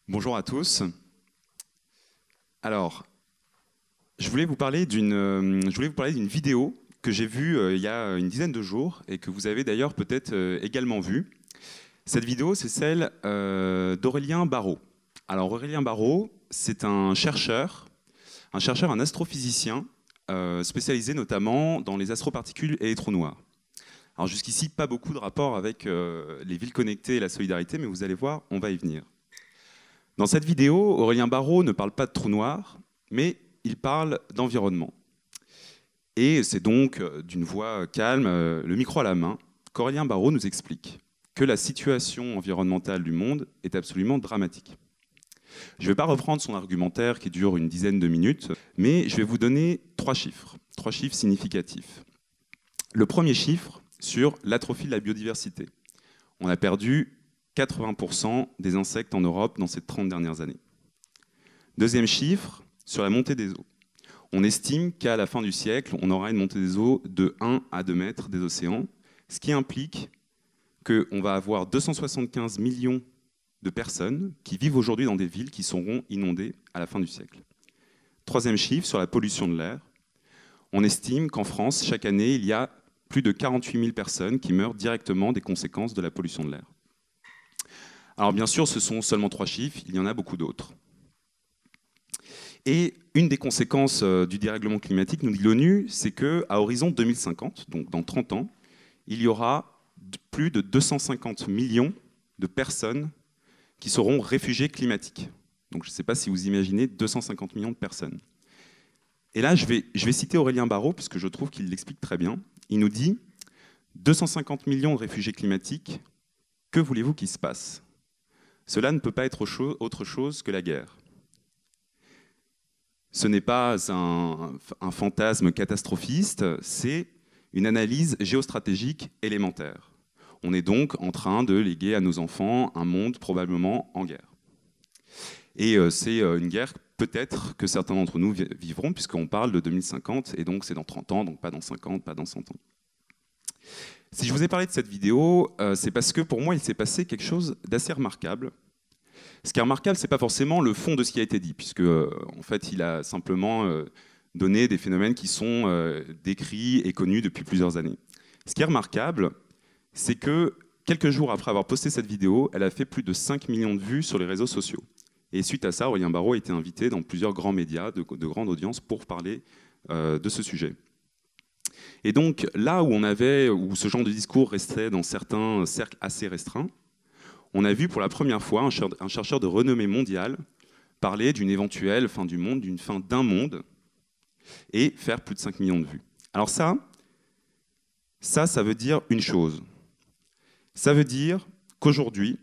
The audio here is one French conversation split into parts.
Bonjour à tous. Alors, je voulais vous parler d'une vidéo que j'ai vue il y a une dizaine de jours et que vous avez d'ailleurs peut-être également vue. Cette vidéo, c'est celle d'Aurélien Barraud. Alors, Aurélien Barraud, c'est un astrophysicien spécialisé notamment dans les astroparticules et les trous noirs. Alors jusqu'ici, pas beaucoup de rapport avec les villes connectées et la solidarité, mais vous allez voir, on va y venir. Dans cette vidéo, Aurélien Barraud ne parle pas de trous noirs, mais il parle d'environnement. Et c'est donc d'une voix calme, le micro à la main, qu'Aurélien Barraud nous explique que la situation environnementale du monde est absolument dramatique. Je ne vais pas reprendre son argumentaire qui dure une dizaine de minutes, mais je vais vous donner trois chiffres significatifs. Le premier chiffre sur l'atrophie de la biodiversité. On a perdu 80% des insectes en Europe dans ces 30 dernières années. Deuxième chiffre, sur la montée des eaux. On estime qu'à la fin du siècle, on aura une montée des eaux de 1 à 2 mètres des océans, ce qui implique qu'on va avoir 275 millions de personnes qui vivent aujourd'hui dans des villes qui seront inondées à la fin du siècle. Troisième chiffre, sur la pollution de l'air. On estime qu'en France, chaque année, il y a plus de 48 000 personnes qui meurent directement des conséquences de la pollution de l'air. Alors bien sûr, ce sont seulement trois chiffres, il y en a beaucoup d'autres. Et une des conséquences du dérèglement climatique, nous dit l'ONU, c'est qu'à horizon 2050, donc dans 30 ans, il y aura plus de 250 millions de personnes qui seront réfugiés climatiques. Donc je ne sais pas si vous imaginez 250 millions de personnes. Et là, je vais citer Aurélien Barraud, parce que je trouve qu'il l'explique très bien. Il nous dit « 250 millions de réfugiés climatiques, que voulez-vous qu'il se passe ? Cela ne peut pas être autre chose que la guerre. Ce n'est pas un fantasme catastrophiste, c'est une analyse géostratégique élémentaire. On est donc en train de léguer à nos enfants un monde probablement en guerre. Et c'est une guerre peut-être que certains d'entre nous vivront, puisqu'on parle de 2050, et donc c'est dans 30 ans, donc pas dans 50, pas dans 100 ans. Si je vous ai parlé de cette vidéo, c'est parce que pour moi, il s'est passé quelque chose d'assez remarquable. Ce qui est remarquable, ce n'est pas forcément le fond de ce qui a été dit, puisque en fait, il a simplement donné des phénomènes qui sont décrits et connus depuis plusieurs années. Ce qui est remarquable, c'est que quelques jours après avoir posté cette vidéo, elle a fait plus de 5 millions de vues sur les réseaux sociaux. Et suite à ça, Aurélien Barraud a été invité dans plusieurs grands médias de grande audience pour parler de ce sujet. Et donc là où ce genre de discours restait dans certains cercles assez restreints, on a vu pour la première fois un chercheur de renommée mondiale parler d'une éventuelle fin du monde, d'une fin d'un monde, et faire plus de 5 millions de vues. Alors ça veut dire une chose. Ça veut dire qu'aujourd'hui,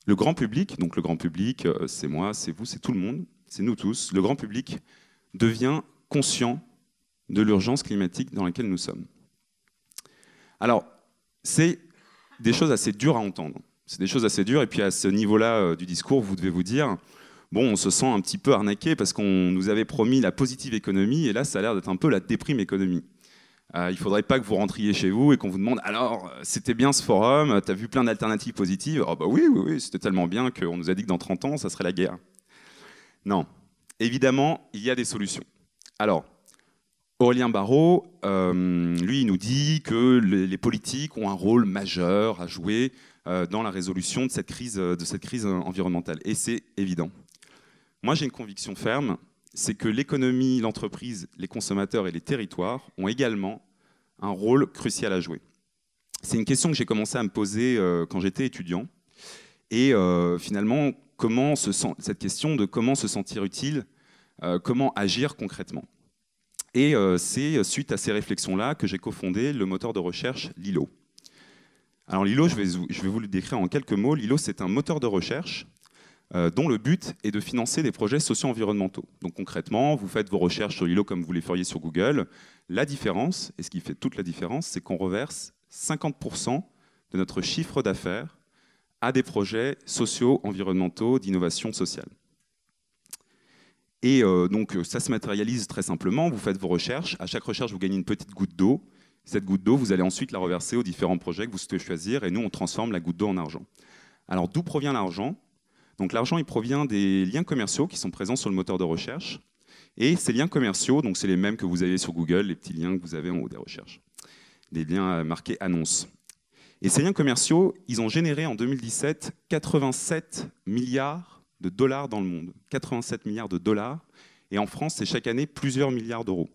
le grand public, donc le grand public, c'est moi, c'est vous, c'est tout le monde, c'est nous tous, le grand public devient conscient de l'urgence climatique dans laquelle nous sommes. Alors, c'est des choses assez dures à entendre. C'est des choses assez dures, et puis à ce niveau-là du discours, vous devez vous dire, bon, on se sent un petit peu arnaqué parce qu'on nous avait promis la positive économie, et là, ça a l'air d'être un peu la déprime économie. Il ne faudrait pas que vous rentriez chez vous et qu'on vous demande « Alors, c'était bien ce forum, tu as vu plein d'alternatives positives ?» Oh bah oui, c'était tellement bien qu'on nous a dit que dans 30 ans, ça serait la guerre. Non. Évidemment, il y a des solutions. Alors, Aurélien Barraud, lui, il nous dit que les politiques ont un rôle majeur à jouer dans la résolution de cette crise environnementale. Et c'est évident. Moi, j'ai une conviction ferme, c'est que l'économie, l'entreprise, les consommateurs et les territoires ont également un rôle crucial à jouer. C'est une question que j'ai commencé à me poser quand j'étais étudiant. Et finalement, cette question de comment se sentir utile, comment agir concrètement. Et c'est suite à ces réflexions-là que j'ai cofondé le moteur de recherche Lilo. Alors Lilo, je vais vous le décrire en quelques mots. Lilo, c'est un moteur de recherche dont le but est de financer des projets socio-environnementaux. Donc concrètement, vous faites vos recherches sur Lilo comme vous les feriez sur Google. La différence, et ce qui fait toute la différence, c'est qu'on reverse 50% de notre chiffre d'affaires à des projets socio-environnementaux d'innovation sociale. Et donc ça se matérialise très simplement, vous faites vos recherches, à chaque recherche vous gagnez une petite goutte d'eau, cette goutte d'eau vous allez ensuite la reverser aux différents projets que vous souhaitez choisir et nous on transforme la goutte d'eau en argent. Alors d'où provient l'argent ? Donc l'argent, il provient des liens commerciaux qui sont présents sur le moteur de recherche. Et ces liens commerciaux, donc c'est les mêmes que vous avez sur Google, les petits liens que vous avez en haut des recherches. Des liens marqués annonces. Et ces liens commerciaux, ils ont généré en 2017 87 milliards de dollars dans le monde. 87 milliards de dollars. Et en France, c'est chaque année plusieurs milliards d'euros.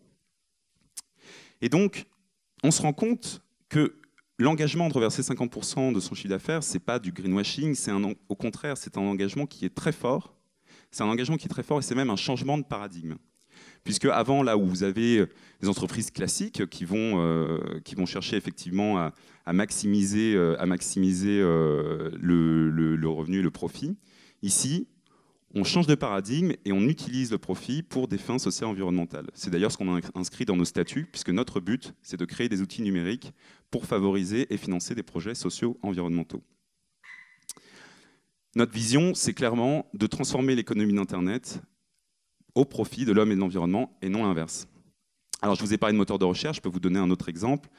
Et donc, on se rend compte que l'engagement de reverser 50% de son chiffre d'affaires, ce n'est pas du greenwashing, au contraire, c'est un engagement qui est très fort. C'est un engagement qui est très fort et c'est même un changement de paradigme. Puisque avant, là où vous avez des entreprises classiques qui vont chercher effectivement à maximiser le revenu et le profit, ici, on change de paradigme et on utilise le profit pour des fins sociales et environnementales. C'est d'ailleurs ce qu'on a inscrit dans nos statuts, puisque notre but, c'est de créer des outils numériques pour favoriser et financer des projets sociaux environnementaux. Notre vision, c'est clairement de transformer l'économie d'Internet au profit de l'homme et de l'environnement, et non l'inverse. Alors, je vous ai parlé de moteur de recherche, je peux vous donner un autre exemple.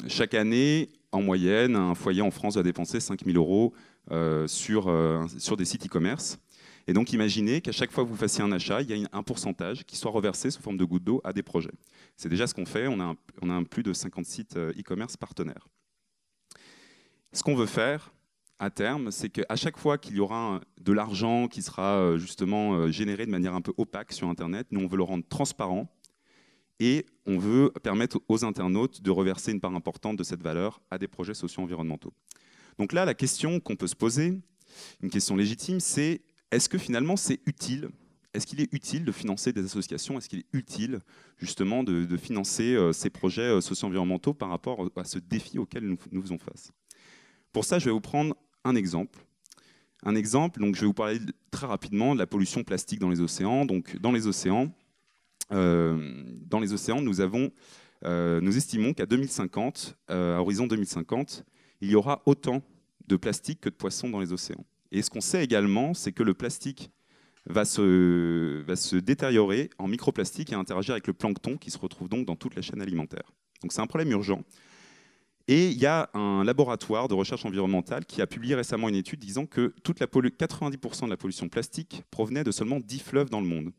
Chaque année, en moyenne, un foyer en France va dépenser 5 000 € sur des sites e-commerce. Et donc, imaginez qu'à chaque fois que vous fassiez un achat, il y a un pourcentage qui soit reversé sous forme de gouttes d'eau à des projets. C'est déjà ce qu'on fait, on a plus de 50 sites e-commerce partenaires. Ce qu'on veut faire, à terme, c'est qu'à chaque fois qu'il y aura de l'argent qui sera justement généré de manière un peu opaque sur Internet, nous, on veut le rendre transparent et on veut permettre aux internautes de reverser une part importante de cette valeur à des projets socio-environnementaux. Donc là, la question qu'on peut se poser, une question légitime, c'est est-ce que finalement c'est utile ? Est-ce qu'il est utile de financer des associations ? Est-ce qu'il est utile justement de financer ces projets socio-environnementaux par rapport à ce défi auquel nous faisons face ? Pour ça, je vais vous prendre un exemple. Donc je vais vous parler très rapidement de la pollution plastique dans les océans. Donc dans les océans, nous estimons qu'à 2050, à horizon 2050, il y aura autant de plastique que de poissons dans les océans. Et ce qu'on sait également, c'est que le plastique va se détériorer en microplastique et interagir avec le plancton qui se retrouve donc dans toute la chaîne alimentaire. Donc c'est un problème urgent. Et il y a un laboratoire de recherche environnementale qui a publié récemment une étude disant que 90% de la pollution plastique provenait de seulement 10 fleuves dans le monde.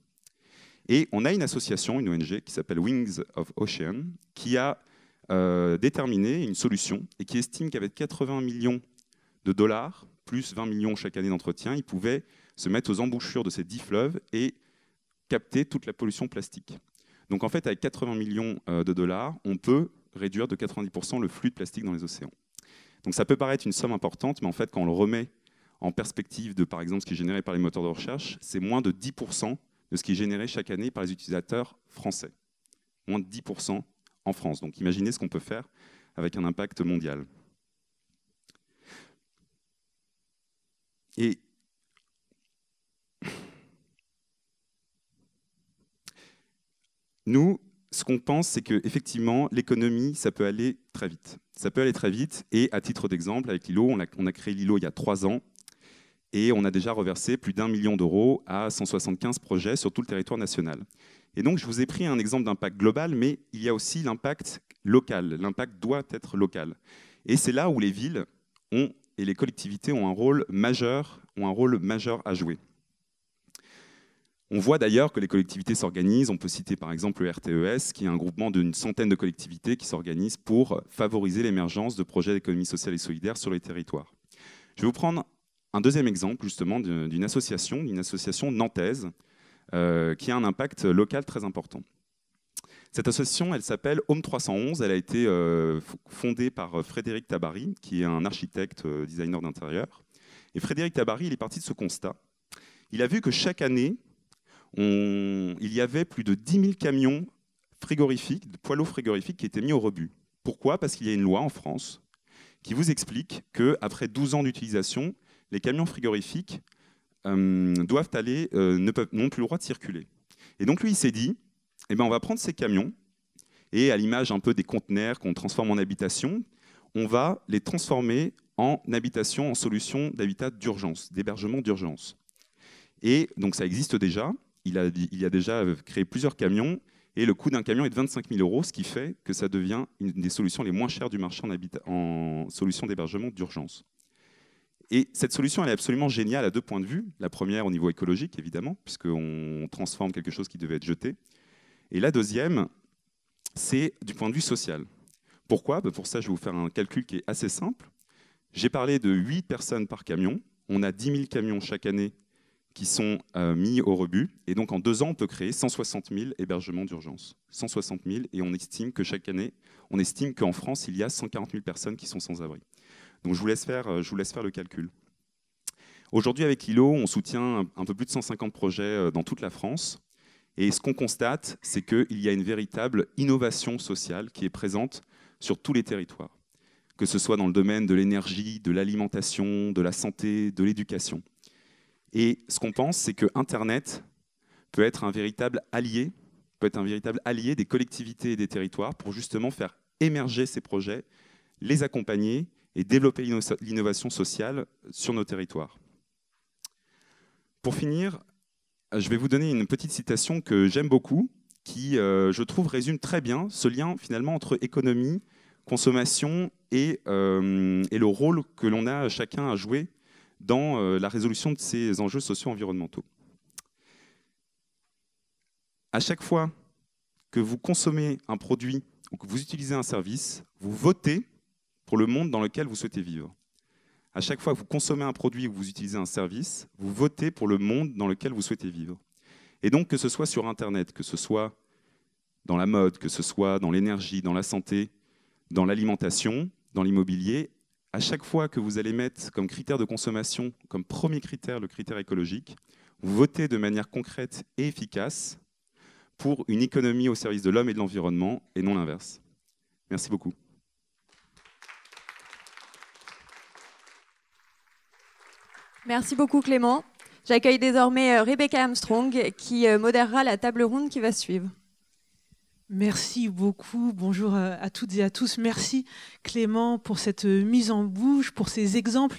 Et on a une association, une ONG, qui s'appelle Wings of Ocean, qui a déterminé une solution et qui estime qu'avec 80 millions de dollars, plus 20 millions chaque année d'entretien, ils pouvaient se mettre aux embouchures de ces 10 fleuves et capter toute la pollution plastique. Donc en fait, avec 80 millions de dollars, on peut réduire de 90% le flux de plastique dans les océans. Donc ça peut paraître une somme importante, mais en fait, quand on le remet en perspective de, par exemple, ce qui est généré par les moteurs de recherche, c'est moins de 10% de ce qui est généré chaque année par les utilisateurs français. Moins de 10% en France. Donc imaginez ce qu'on peut faire avec un impact mondial. Et nous, ce qu'on pense, c'est qu'effectivement, l'économie, ça peut aller très vite. Ça peut aller très vite. Et à titre d'exemple, avec Lilo, on a créé Lilo il y a 3 ans. Et on a déjà reversé plus d'1 million d'euros à 175 projets sur tout le territoire national. Et donc, je vous ai pris un exemple d'impact global, mais il y a aussi l'impact local. L'impact doit être local. Et c'est là où les villes et les collectivités ont un rôle majeur à jouer. On voit d'ailleurs que les collectivités s'organisent. On peut citer par exemple le RTES, qui est un groupement d'une centaine de collectivités qui s'organisent pour favoriser l'émergence de projets d'économie sociale et solidaire sur les territoires. Je vais vous prendre un deuxième exemple justement d'une association nantaise qui a un impact local très important. Cette association, elle s'appelle Home 311. Elle a été fondée par Frédéric Tabary, qui est un architecte designer d'intérieur. Et Frédéric Tabary, il est parti de ce constat. Il a vu que chaque année, il y avait plus de 10 000 camions frigorifiques, de poids-lourds frigorifiques qui étaient mis au rebut. Pourquoi ? Parce qu'il y a une loi en France qui vous explique qu'après 12 ans d'utilisation, les camions frigorifiques n'ont plus le droit de circuler. Et donc lui, il s'est dit, eh ben, on va prendre ces camions et à l'image un peu des conteneurs qu'on transforme en habitation, on va les transformer en habitation, en solution d'habitat d'urgence, d'hébergement d'urgence. Et donc ça existe déjà. Il a déjà créé plusieurs camions et le coût d'un camion est de 25 000 €, ce qui fait que ça devient une des solutions les moins chères du marché en solution d'hébergement d'urgence. Et cette solution, elle est absolument géniale à 2 points de vue. La première, au niveau écologique, évidemment, puisqu'on transforme quelque chose qui devait être jeté. Et la deuxième, c'est du point de vue social. Pourquoi? Pour ça, je vais vous faire un calcul qui est assez simple. J'ai parlé de 8 personnes par camion. On a 10 000 camions chaque année qui sont mis au rebut. Et donc, en 2 ans, on peut créer 160 000 hébergements d'urgence. 160 000, et on estime que chaque année, on estime qu'en France, il y a 140 000 personnes qui sont sans abri. Donc, je vous laisse faire le calcul. Aujourd'hui, avec Lilo, on soutient un peu plus de 150 projets dans toute la France. Et ce qu'on constate, c'est qu'il y a une véritable innovation sociale qui est présente sur tous les territoires, que ce soit dans le domaine de l'énergie, de l'alimentation, de la santé, de l'éducation. Et ce qu'on pense, c'est que Internet peut être un véritable allié des collectivités et des territoires pour justement faire émerger ces projets, les accompagner et développer l'innovation sociale sur nos territoires. Pour finir, je vais vous donner une petite citation que j'aime beaucoup, qui, je trouve, résume très bien ce lien finalement entre économie, consommation et le rôle que l'on a chacun à jouer dans la résolution de ces enjeux socio-environnementaux. À chaque fois que vous consommez un produit ou que vous utilisez un service, vous votez pour le monde dans lequel vous souhaitez vivre. À chaque fois que vous consommez un produit ou que vous utilisez un service, vous votez pour le monde dans lequel vous souhaitez vivre. Et donc, que ce soit sur Internet, que ce soit dans la mode, que ce soit dans l'énergie, dans la santé, dans l'alimentation, dans l'immobilier, à chaque fois que vous allez mettre comme critère de consommation, comme premier critère, le critère écologique, vous votez de manière concrète et efficace pour une économie au service de l'homme et de l'environnement, et non l'inverse. Merci beaucoup. Merci beaucoup Clément. J'accueille désormais Rebecca Armstrong qui modérera la table ronde qui va suivre. Merci beaucoup. Bonjour à toutes et à tous. Merci Clément pour cette mise en bouche, pour ces exemples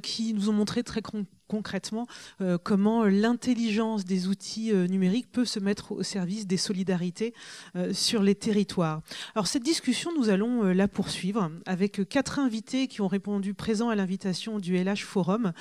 qui nous ont montré très concrètement comment l'intelligence des outils numériques peut se mettre au service des solidarités sur les territoires. Alors cette discussion, nous allons la poursuivre avec 4 invités qui ont répondu présents à l'invitation du LH Forum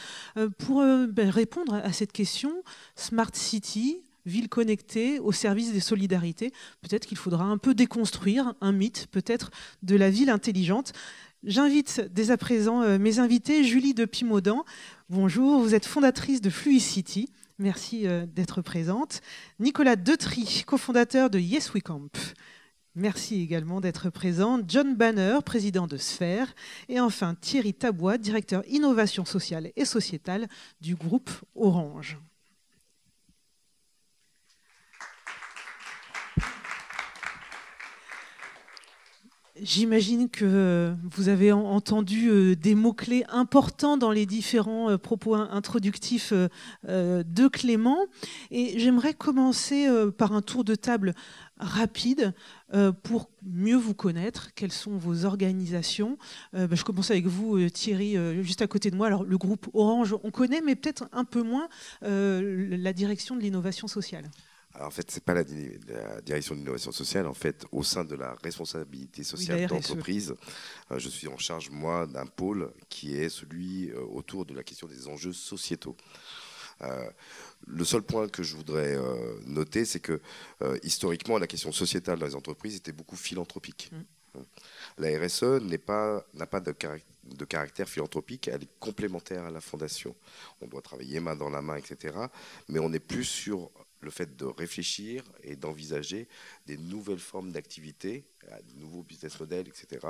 pour répondre à cette question Smart City, ville connectée au service des solidarités. Peut-être qu'il faudra un peu déconstruire un mythe, peut-être, de la ville intelligente. J'invite dès à présent mes invités. Julie de Pimaudan, bonjour, vous êtes fondatrice de Fluicity. Merci d'être présente. Nicolas Detry, cofondateur de Yes We Camp. Merci également d'être présent. John Banner, président de Sphère. Et enfin Thierry Tabois, directeur innovation sociale et sociétale du groupe Orange. J'imagine que vous avez entendu des mots-clés importants dans les différents propos introductifs de Clément. Et j'aimerais commencer par un tour de table rapide pour mieux vous connaître. Quelles sont vos organisations? Je commence avec vous, Thierry, juste à côté de moi. Alors, le groupe Orange, on connaît, mais peut-être un peu moins la direction de l'innovation sociale. Alors en fait, ce n'est pas la direction de l'innovation sociale. En fait, au sein de la responsabilité sociale d'entreprise, je suis en charge, moi, d'un pôle qui est celui autour de la question des enjeux sociétaux. Le seul point que je voudrais noter, c'est que historiquement, la question sociétale dans les entreprises était beaucoup philanthropique. La RSE n'a pas de caractère philanthropique, elle est complémentaire à la fondation. On doit travailler main dans la main, etc. Mais on est plus sur le fait de réfléchir et d'envisager des nouvelles formes d'activité, de nouveaux business models, etc.,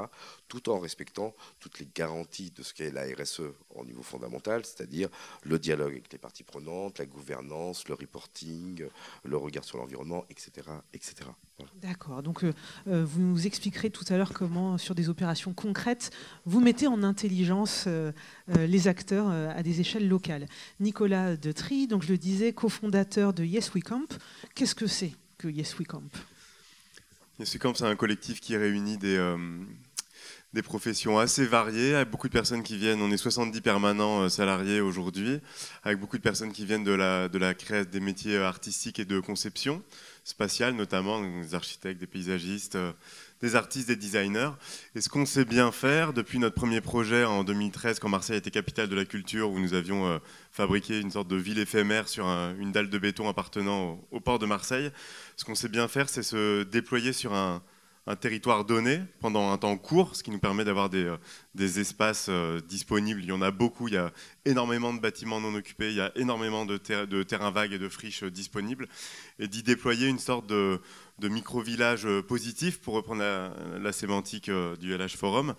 tout en respectant toutes les garanties de ce qu'est la RSE au niveau fondamental, c'est-à-dire le dialogue avec les parties prenantes, la gouvernance, le reporting, le regard sur l'environnement, etc. etc. Voilà. D'accord. Donc, vous nous expliquerez tout à l'heure comment, sur des opérations concrètes, vous mettez en intelligence les acteurs à des échelles locales. Nicolas Detry, donc je le disais, cofondateur de Yes We Camp. Qu'est-ce que c'est que Yes We Camp ? Yes We Camp, c'est un collectif qui réunit des professions assez variées, avec beaucoup de personnes qui viennent. On est 70 permanents salariés aujourd'hui, avec beaucoup de personnes qui viennent de la création des métiers artistiques et de conception spatiale, notamment des architectes, des paysagistes, des artistes, des designers. Et ce qu'on sait bien faire, depuis notre premier projet en 2013, quand Marseille était capitale de la culture, où nous avions fabriqué une sorte de ville éphémère sur une dalle de béton appartenant au port de Marseille, ce qu'on sait bien faire, c'est se déployer sur un territoire donné pendant un temps court, ce qui nous permet d'avoir des espaces disponibles. Il y en a beaucoup, il y a énormément de bâtiments non occupés, il y a énormément de terrains vagues et de friches disponibles, et d'y déployer une sorte de micro-village positif, pour reprendre la sémantique du LH Forum,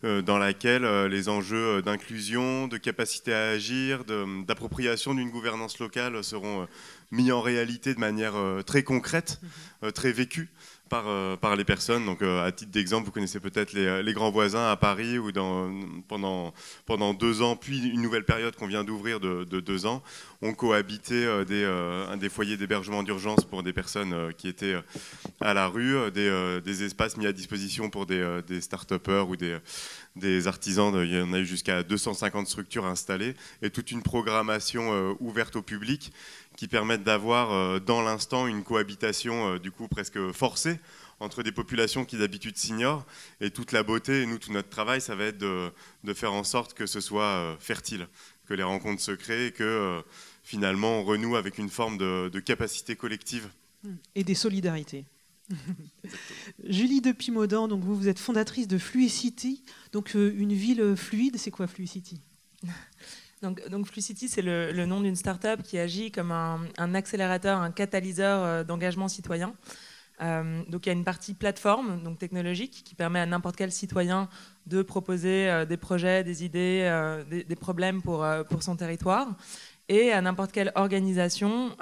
dans laquelle les enjeux d'inclusion, de capacité à agir, d'appropriation d'une gouvernance locale seront mis en réalité de manière très concrète, très vécue par les personnes. Donc, à titre d'exemple, vous connaissez peut-être les Grands Voisins à Paris, où pendant 2 ans, puis une nouvelle période qu'on vient d'ouvrir de 2 ans, ont cohabité des foyers d'hébergement d'urgence pour des personnes qui étaient à la rue, des espaces mis à disposition pour des start-upers ou des artisans. Il y en a eu jusqu'à 250 structures installées, et toute une programmation ouverte au public qui permettent d'avoir dans l'instant une cohabitation du coup presque forcée entre des populations qui d'habitude s'ignorent. Et toute la beauté, et nous, tout notre travail, ça va être de faire en sorte que ce soit fertile, que les rencontres se créent, et que finalement on renoue avec une forme de capacité collective. Et des solidarités. Julie de Pimaudan, donc vous êtes fondatrice de Fluicity, donc une ville fluide. C'est quoi Fluicity ? Donc Fluicity, c'est le nom d'une start-up qui agit comme un accélérateur, un catalyseur d'engagement citoyen. Donc il y a une partie plateforme, donc technologique, qui permet à n'importe quel citoyen de proposer des projets, des idées, des problèmes pour son territoire, et à n'importe quelle organisation,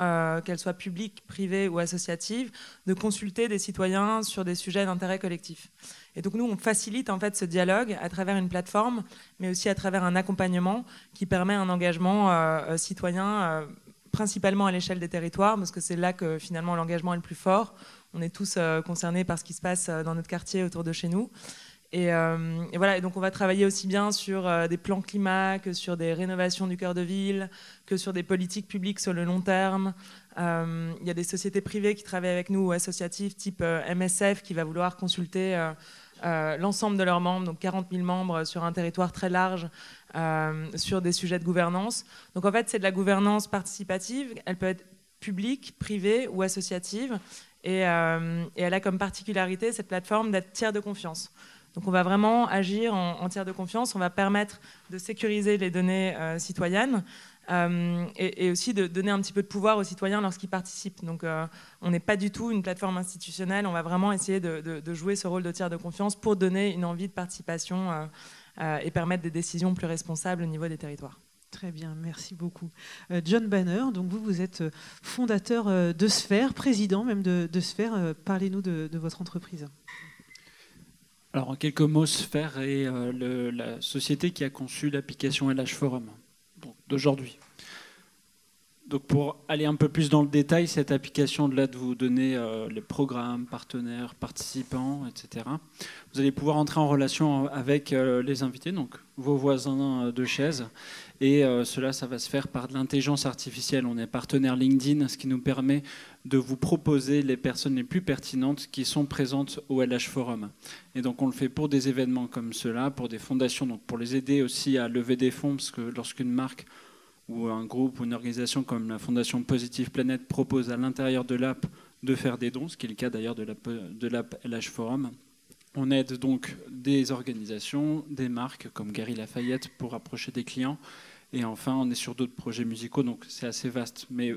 qu'elle soit publique, privée ou associative, de consulter des citoyens sur des sujets d'intérêt collectif. Et donc nous, on facilite en fait ce dialogue à travers une plateforme, mais aussi à travers un accompagnement qui permet un engagement citoyen, principalement à l'échelle des territoires, parce que c'est là que finalement l'engagement est le plus fort. On est tous concernés par ce qui se passe dans notre quartier autour de chez nous. Et voilà, et donc on va travailler aussi bien sur des plans climat que sur des rénovations du cœur de ville, que sur des politiques publiques sur le long terme. Il y a des sociétés privées qui travaillent avec nous, ou associatives, type MSF, qui va vouloir consulter l'ensemble de leurs membres, donc 40 000 membres sur un territoire très large, sur des sujets de gouvernance. Donc en fait, c'est de la gouvernance participative. Elle peut être publique, privée ou associative. Et elle a comme particularité, cette plateforme, d'être tiers de confiance. Donc on va vraiment agir en tiers de confiance. On va permettre de sécuriser les données citoyennes, et aussi de donner un petit peu de pouvoir aux citoyens lorsqu'ils participent. Donc on n'est pas du tout une plateforme institutionnelle. On va vraiment essayer de jouer ce rôle de tiers de confiance pour donner une envie de participation et permettre des décisions plus responsables au niveau des territoires. Très bien, merci beaucoup. John Banner, donc vous êtes fondateur de Sphère, président même de Sphère. Parlez-nous de votre entreprise. Alors en quelques mots, Sphère est la société qui a conçu l'application LH Forum d'aujourd'hui. Donc pour aller un peu plus dans le détail, cette application de là de vous donner les programmes, partenaires, participants, etc. Vous allez pouvoir entrer en relation avec les invités, donc vos voisins de chaise. Et cela, ça va se faire par de l'intelligence artificielle. On est partenaire LinkedIn, ce qui nous permet de vous proposer les personnes les plus pertinentes qui sont présentes au LH Forum. Et donc on le fait pour des événements comme cela, pour des fondations, donc pour les aider aussi à lever des fonds, parce que lorsqu'une marque ou un groupe ou une organisation comme la Fondation Positive Planète propose à l'intérieur de l'app de faire des dons, ce qui est le cas d'ailleurs de l'app LH Forum. On aide donc des organisations, des marques comme Gary Lafayette pour approcher des clients. Et enfin, on est sur d'autres projets musicaux, donc c'est assez vaste. Mais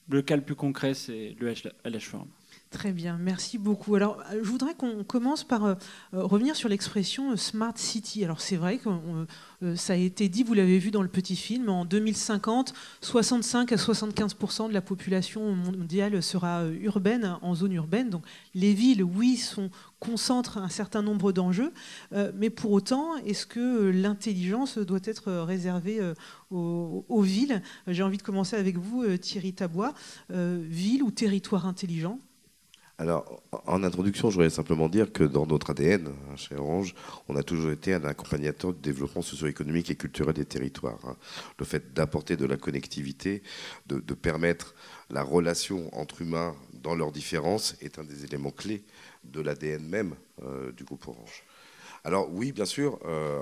le cas le plus concret, c'est le LH Forum. Très bien, merci beaucoup. Alors, je voudrais qu'on commence par revenir sur l'expression Smart City. Alors, c'est vrai que ça a été dit, vous l'avez vu dans le petit film, en 2050, 65 à 75% de la population mondiale sera urbaine, en zone urbaine. Donc, les villes, oui, concentrent un certain nombre d'enjeux, mais pour autant, est-ce que l'intelligence doit être réservée aux villes ? J'ai envie de commencer avec vous, Thierry Tabois. Ville ou territoire intelligent ? Alors, en introduction, je voudrais simplement dire que dans notre ADN, chez Orange, on a toujours été un accompagnateur du développement socio-économique et culturel des territoires. Le fait d'apporter de la connectivité, de permettre la relation entre humains dans leurs différences est un des éléments clés de l'ADN même du groupe Orange. Alors oui, bien sûr,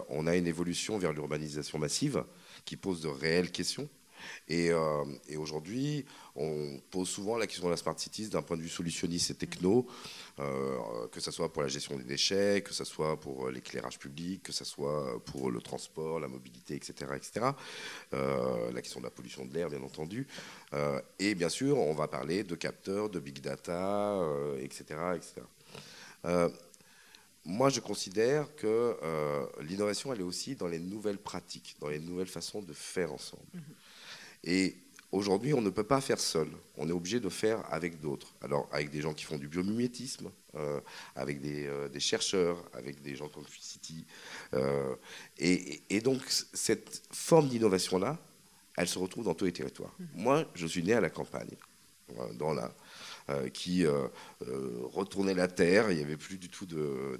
on a une évolution vers l'urbanisation massive qui pose de réelles questions. Et aujourd'hui, on pose souvent la question de la Smart Cities d'un point de vue solutionniste et techno, que ce soit pour la gestion des déchets, que ce soit pour l'éclairage public, que ce soit pour le transport, la mobilité, etc. etc. La question de la pollution de l'air, bien entendu. Et bien sûr, on va parler de capteurs, de big data, etc. etc. Moi, je considère que l'innovation, elle est aussi dans les nouvelles pratiques, dans les nouvelles façons de faire ensemble. Et aujourd'hui, on ne peut pas faire seul. On est obligé de faire avec d'autres. Alors, avec des gens qui font du biomimétisme, avec des chercheurs, avec des gens comme Fluidity. Et donc, cette forme d'innovation-là, elle se retrouve dans tous les territoires. Moi, je suis né à la campagne, dans la... qui retournaient la terre, il n'y avait plus du tout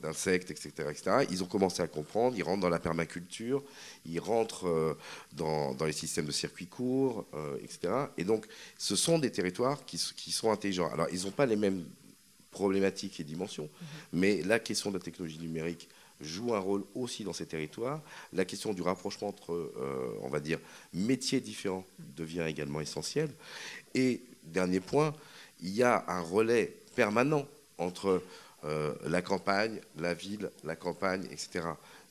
d'insectes, etc., etc. Ils ont commencé à comprendre, ils rentrent dans la permaculture, ils rentrent dans les systèmes de circuits courts, etc. Et donc, ce sont des territoires qui sont intelligents. Alors, ils n'ont pas les mêmes problématiques et dimensions, mais la question de la technologie numérique joue un rôle aussi dans ces territoires. La question du rapprochement entre, on va dire, métiers différents devient également essentielle. Et, dernier point, il y a un relais permanent entre la campagne, la ville, la campagne, etc.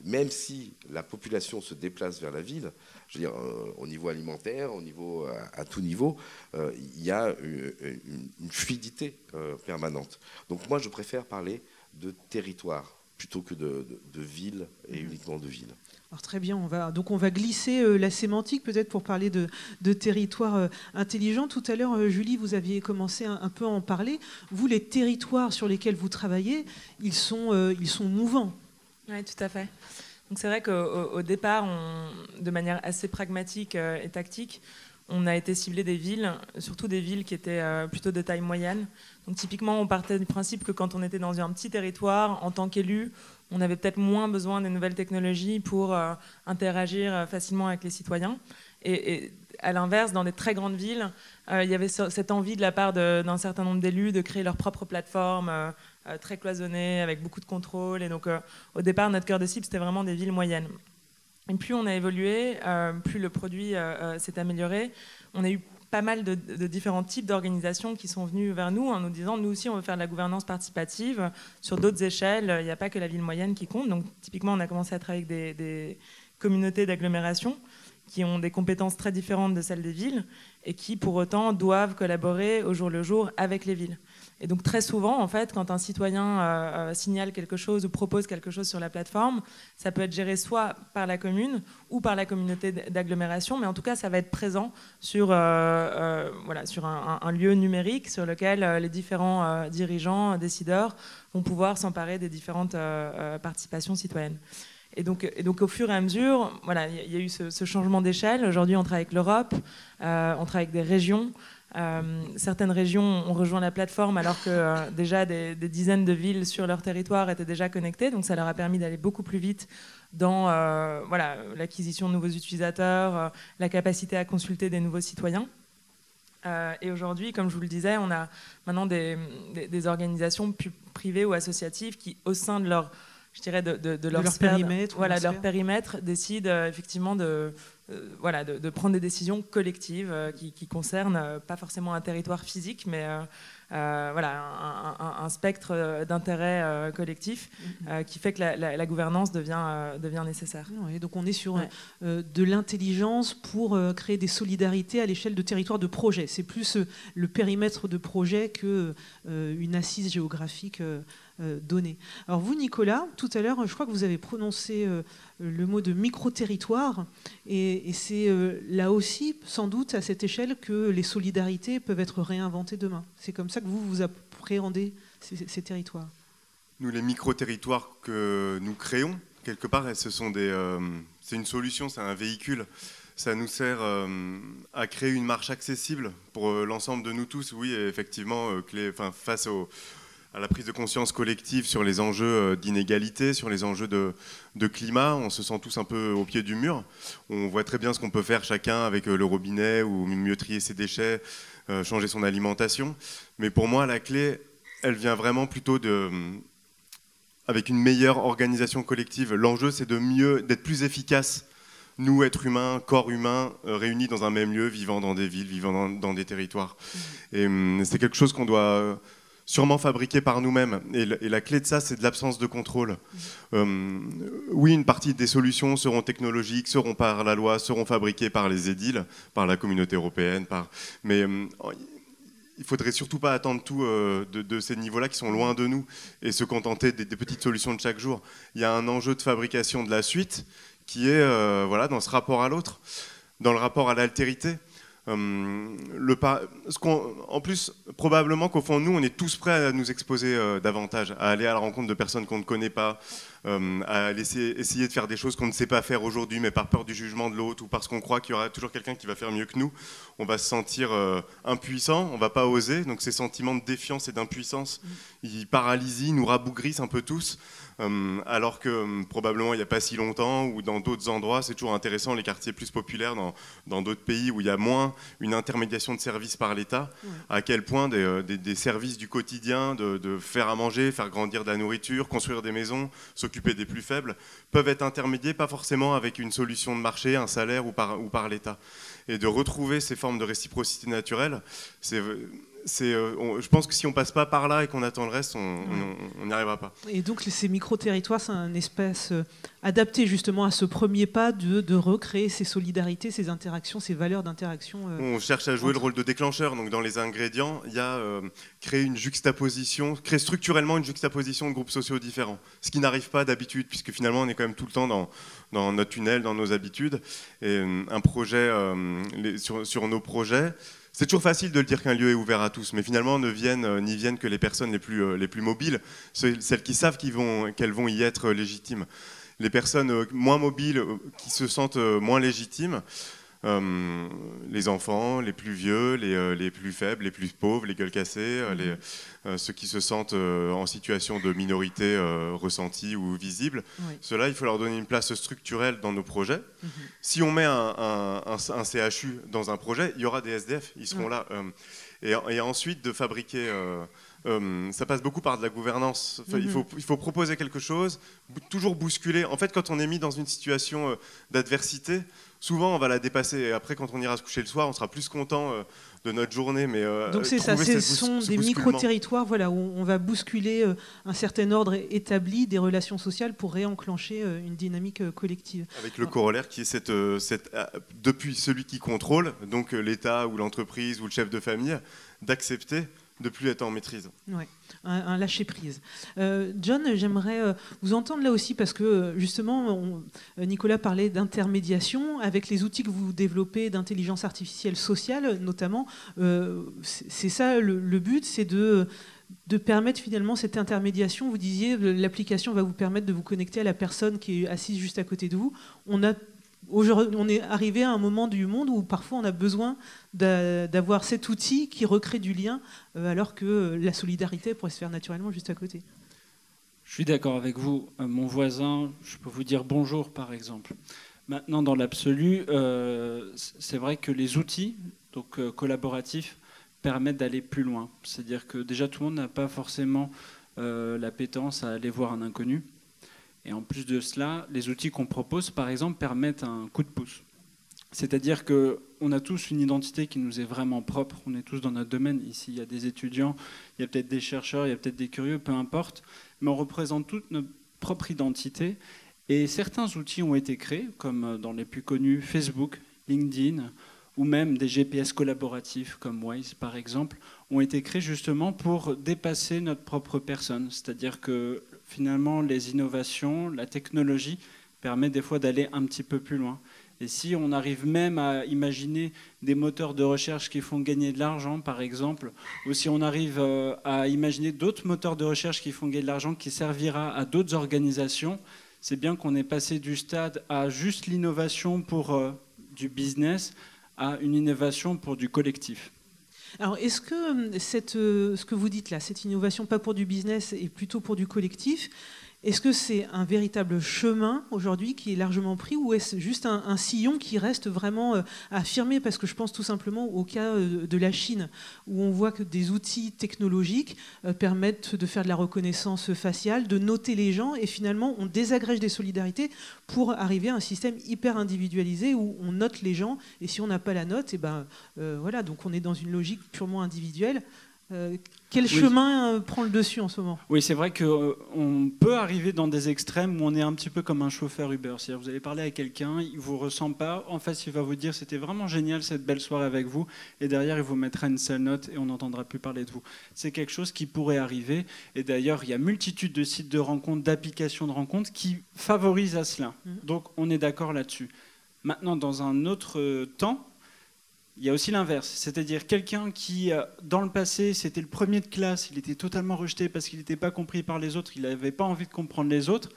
Même si la population se déplace vers la ville, je veux dire, au niveau alimentaire, au niveau, à tout niveau, il y a une fluidité permanente. Donc moi, je préfère parler de territoire plutôt que de ville et uniquement de ville. Alors très bien, on va glisser la sémantique peut-être pour parler de territoires intelligents. Tout à l'heure, Julie, vous aviez commencé un peu à en parler. Vous, les territoires sur lesquels vous travaillez, ils sont mouvants. Oui, tout à fait. Donc c'est vrai qu'au départ, de manière assez pragmatique et tactique, on a été ciblé des villes, surtout des villes qui étaient plutôt de taille moyenne. Donc typiquement, on partait du principe que quand on était dans un petit territoire, en tant qu'élu, on avait peut-être moins besoin des nouvelles technologies pour interagir facilement avec les citoyens. Et à l'inverse, dans des très grandes villes, il y avait cette envie de la part d'un certain nombre d'élus de créer leur propre plateforme très cloisonnée, avec beaucoup de contrôle. Et donc, au départ, notre cœur de cible, c'était vraiment des villes moyennes. Et plus on a évolué, plus le produit s'est amélioré. On a eu pas mal de différents types d'organisations qui sont venus vers nous en nous disant nous aussi on veut faire de la gouvernance participative sur d'autres échelles, il n'y a pas que la ville moyenne qui compte. Donc typiquement on a commencé à travailler avec des communautés d'agglomération qui ont des compétences très différentes de celles des villes et qui pour autant doivent collaborer au jour le jour avec les villes. Et donc très souvent, en fait, quand un citoyen signale quelque chose ou propose quelque chose sur la plateforme, ça peut être géré soit par la commune ou par la communauté d'agglomération, mais en tout cas, ça va être présent sur, sur un lieu numérique sur lequel les différents dirigeants, décideurs vont pouvoir s'emparer des différentes participations citoyennes. Et donc au fur et à mesure, voilà, il y a eu ce changement d'échelle. Aujourd'hui, on travaille avec l'Europe, on travaille avec des régions. Certaines régions ont rejoint la plateforme alors que déjà des dizaines de villes sur leur territoire étaient déjà connectées, donc ça leur a permis d'aller beaucoup plus vite dans l'acquisition de nouveaux utilisateurs, la capacité à consulter des nouveaux citoyens. Et aujourd'hui, comme je vous le disais, on a maintenant des organisations privées ou associatives qui, au sein de leur, je dirais, de leur périmètre, de leur périmètre, décident effectivement de prendre des décisions collectives qui concernent pas forcément un territoire physique, mais un spectre d'intérêts collectifs qui fait que la gouvernance devient nécessaire. Et donc on est sur de l'intelligence pour créer des solidarités à l'échelle de territoires de projet. C'est plus le périmètre de projet qu'une assise géographique donnée. Alors vous, Nicolas, tout à l'heure, je crois que vous avez prononcé le mot de micro-territoire, et c'est là aussi, sans doute, à cette échelle que les solidarités peuvent être réinventées demain. C'est comme ça que vous appréhendez ces territoires. Nous, les micro-territoires que nous créons, quelque part, c'est une solution, c'est un véhicule. Ça nous sert à créer une marche accessible pour l'ensemble de nous tous. Oui, effectivement, face la prise de conscience collective sur les enjeux d'inégalité, sur les enjeux de climat. On se sent tous un peu au pied du mur. On voit très bien ce qu'on peut faire chacun avec le robinet, ou mieux trier ses déchets, changer son alimentation. Mais pour moi, la clé, elle vient vraiment plutôt avec une meilleure organisation collective. L'enjeu, c'est d'être plus efficace, nous, êtres humains, corps humains, réunis dans un même lieu, vivant dans des villes, vivant dans des territoires. Et c'est quelque chose qu'on doit sûrement fabriquer par nous-mêmes. Et la clé de ça, c'est de l'absence de contrôle. Oui, une partie des solutions seront technologiques, seront par la loi, seront fabriquées par les édiles, par la communauté européenne. Mais il ne faudrait surtout pas attendre tout de ces niveaux-là qui sont loin de nous et se contenter des petites solutions de chaque jour. Il y a un enjeu de fabrication de la suite qui est dans ce rapport à l'autre, dans le rapport à l'altérité. En plus, probablement qu'au fond de nous, on est tous prêts à nous exposer davantage, à aller à la rencontre de personnes qu'on ne connaît pas, à essayer de faire des choses qu'on ne sait pas faire aujourd'hui, mais par peur du jugement de l'autre ou parce qu'on croit qu'il y aura toujours quelqu'un qui va faire mieux que nous. On va se sentir impuissant, on ne va pas oser. Donc ces sentiments de défiance et d'impuissance, ils paralysent, nous rabougrissent un peu tous. Alors que probablement il n'y a pas si longtemps ou dans d'autres endroits, c'est toujours intéressant, les quartiers plus populaires dans d'autres pays où il y a moins une intermédiation de services par l'État, à quel point des services du quotidien, de faire à manger, faire grandir de la nourriture, construire des maisons, s'occuper des plus faibles, peuvent être intermédiés, pas forcément avec une solution de marché, un salaire ou par l'État. Et de retrouver ces formes de réciprocité naturelle, je pense que si on passe pas par là et qu'on attend le reste, on n'y arrivera pas. Et donc ces micro-territoires, c'est un espace adapté justement à ce premier pas de recréer ces solidarités, ces interactions, ces valeurs d'interaction. On cherche à jouer le rôle de déclencheur. Donc dans les ingrédients, il y a créer structurellement une juxtaposition de groupes sociaux différents. Ce qui n'arrive pas d'habitude, puisque finalement on est quand même tout le temps dans notre tunnel, dans nos habitudes. Et un projet, sur nos projets, c'est toujours facile de le dire qu'un lieu est ouvert à tous, mais finalement n'y viennent que les personnes les plus mobiles, celles qui savent qu'elles vont y être légitimes. Les personnes moins mobiles, qui se sentent moins légitimes, les enfants, les plus vieux, les plus faibles, les plus pauvres, les gueules cassées, ceux qui se sentent en situation de minorité ressentie ou visible. Oui. Ceux-là, il faut leur donner une place structurelle dans nos projets. Si on met un CHU dans un projet, il y aura des SDF, ils seront là. Et ensuite, de fabriquer... ça passe beaucoup par de la gouvernance. Enfin, il faut proposer quelque chose, toujours bousculer. En fait, quand on est mis dans une situation d'adversité, souvent on va la dépasser. Et après, quand on ira se coucher le soir, on sera plus content de notre journée. Mais, donc c'est ça, ce sont des micro-territoires où on va bousculer un certain ordre établi des relations sociales pour réenclencher une dynamique collective. Avec le corollaire qui est depuis celui qui contrôle, donc l'État ou l'entreprise ou le chef de famille, d'accepter de plus être en maîtrise. Ouais, un lâcher-prise. John, j'aimerais vous entendre là aussi parce que justement, Nicolas parlait d'intermédiation avec les outils que vous développez d'intelligence artificielle sociale notamment. C'est ça le but, c'est de permettre finalement cette intermédiation. Vous disiez, l'application va vous permettre de vous connecter à la personne qui est assise juste à côté de vous. On est arrivé à un moment du monde où parfois on a besoin d'avoir cet outil qui recrée du lien alors que la solidarité pourrait se faire naturellement juste à côté. Je suis d'accord avec vous. Mon voisin, je peux vous dire bonjour par exemple. Maintenant, dans l'absolu, c'est vrai que les outils collaboratifs permettent d'aller plus loin. C'est-à-dire que déjà tout le monde n'a pas forcément l'appétence à aller voir un inconnu. Et en plus de cela, les outils qu'on propose, par exemple, permettent un coup de pouce. C'est-à-dire qu'on a tous une identité qui nous est vraiment propre. On est tous dans notre domaine. Ici, il y a des étudiants, il y a peut-être des chercheurs, il y a peut-être des curieux, peu importe. Mais on représente toute notre propre identité. Et certains outils ont été créés, comme dans les plus connus Facebook, LinkedIn, ou même des GPS collaboratifs comme Waze, par exemple, ont été créés justement pour dépasser notre propre personne. C'est-à-dire que finalement, les innovations, la technologie permet des fois d'aller un petit peu plus loin. Et si on arrive même à imaginer des moteurs de recherche qui font gagner de l'argent, par exemple, ou si on arrive à imaginer d'autres moteurs de recherche qui font gagner de l'argent qui servira à d'autres organisations, c'est bien qu'on est passé du stade à juste l'innovation pour du business à une innovation pour du collectif. Alors, est-ce que ce que vous dites là, cette innovation pas pour du business et plutôt pour du collectif, est-ce que c'est un véritable chemin aujourd'hui qui est largement pris ou est-ce juste un sillon qui reste vraiment à affirmer? Parce que je pense tout simplement au cas de la Chine où on voit que des outils technologiques permettent de faire de la reconnaissance faciale, de noter les gens et finalement on désagrège des solidarités pour arriver à un système hyper individualisé où on note les gens et si on n'a pas la note, et voilà, donc on est dans une logique purement individuelle. Quel chemin prend le dessus en ce moment? Oui, c'est vrai qu'on peut arriver dans des extrêmes où on est un petit peu comme un chauffeur Uber. C'est-à-dire vous allez parler à quelqu'un, il ne vous ressent pas, en face il va vous dire c'était vraiment génial cette belle soirée avec vous, et derrière il vous mettra une sale note et on n'entendra plus parler de vous. C'est quelque chose qui pourrait arriver, et d'ailleurs il y a multitude de sites de rencontres, d'applications de rencontres qui favorisent à cela. Donc on est d'accord là-dessus. Maintenant, dans un autre temps, il y a aussi l'inverse, c'est-à-dire quelqu'un qui, dans le passé, c'était le premier de classe, il était totalement rejeté parce qu'il n'était pas compris par les autres, il n'avait pas envie de comprendre les autres.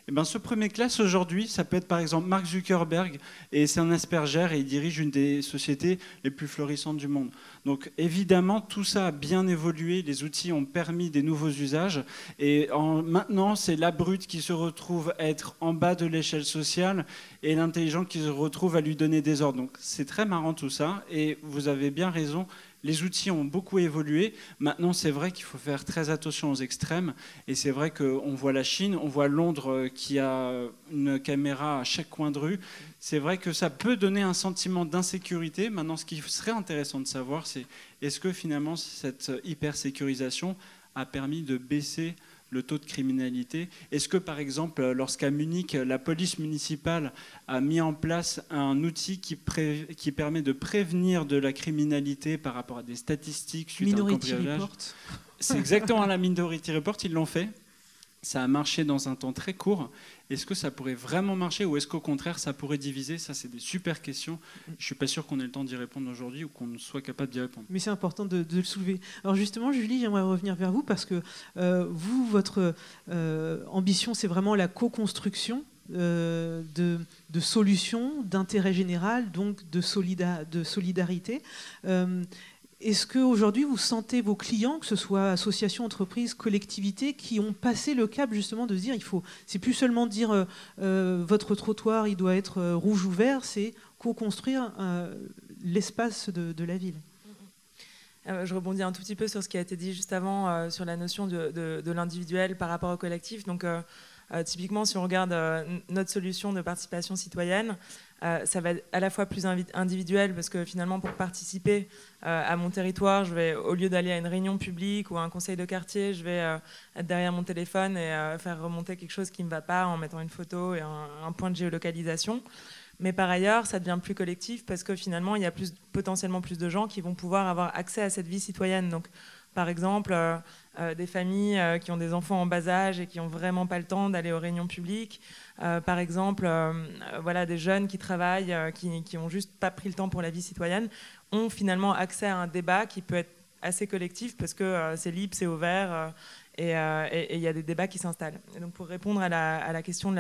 Et bien, ce premier de classe, aujourd'hui, ça peut être par exemple Mark Zuckerberg, et c'est un Asperger, et il dirige une des sociétés les plus florissantes du monde. Donc évidemment, tout ça a bien évolué, les outils ont permis des nouveaux usages, et maintenant, c'est la brute qui se retrouve à être en bas de l'échelle sociale, et l'intelligent qui se retrouve à lui donner des ordres. Donc c'est très marrant tout ça, et vous avez bien raison. Les outils ont beaucoup évolué. Maintenant, c'est vrai qu'il faut faire très attention aux extrêmes. Et c'est vrai qu'on voit la Chine, on voit Londres qui a une caméra à chaque coin de rue. C'est vrai que ça peut donner un sentiment d'insécurité. Maintenant, ce qui serait intéressant de savoir, c'est est-ce que finalement cette hypersécurisation a permis de baisser le taux de criminalité. Est-ce que, par exemple, lorsqu'à Munich, la police municipale a mis en place un outil qui permet de prévenir de la criminalité par rapport à des statistiques suite à un cambriolage ? C'est exactement la Minority Report, ils l'ont fait. Ça a marché dans un temps très court. Est-ce que ça pourrait vraiment marcher ou est-ce qu'au contraire, ça pourrait diviser? Ça, c'est des super questions. Je ne suis pas sûr qu'on ait le temps d'y répondre aujourd'hui ou qu'on soit capable d'y répondre. Mais c'est important de le soulever. Alors justement, Julie, j'aimerais revenir vers vous parce que vous, votre ambition, c'est vraiment la co-construction de solutions, d'intérêt général, donc de solidarité. Est-ce qu'aujourd'hui, vous sentez vos clients, que ce soit associations, entreprises, collectivités, qui ont passé le cap justement de se dire, c'est plus seulement dire votre trottoir, il doit être rouge ou vert, c'est co-construire l'espace de la ville. Je rebondis un tout petit peu sur ce qui a été dit juste avant, sur la notion de l'individuel par rapport au collectif. Donc, typiquement, si on regarde notre solution de participation citoyenne, ça va être à la fois plus individuel parce que finalement pour participer à mon territoire, au lieu d'aller à une réunion publique ou à un conseil de quartier, je vais être derrière mon téléphone et faire remonter quelque chose qui ne me va pas en mettant une photo et un point de géolocalisation. Mais par ailleurs, ça devient plus collectif parce que finalement, il y a potentiellement plus de gens qui vont pouvoir avoir accès à cette vie citoyenne. Donc, par exemple, des familles qui ont des enfants en bas âge et qui n'ont vraiment pas le temps d'aller aux réunions publiques. Par exemple, voilà, des jeunes qui travaillent, qui n'ont juste pas pris le temps pour la vie citoyenne, ont finalement accès à un débat qui peut être assez collectif parce que c'est libre, c'est ouvert et il y a des débats qui s'installent. Et donc, pour répondre à la question de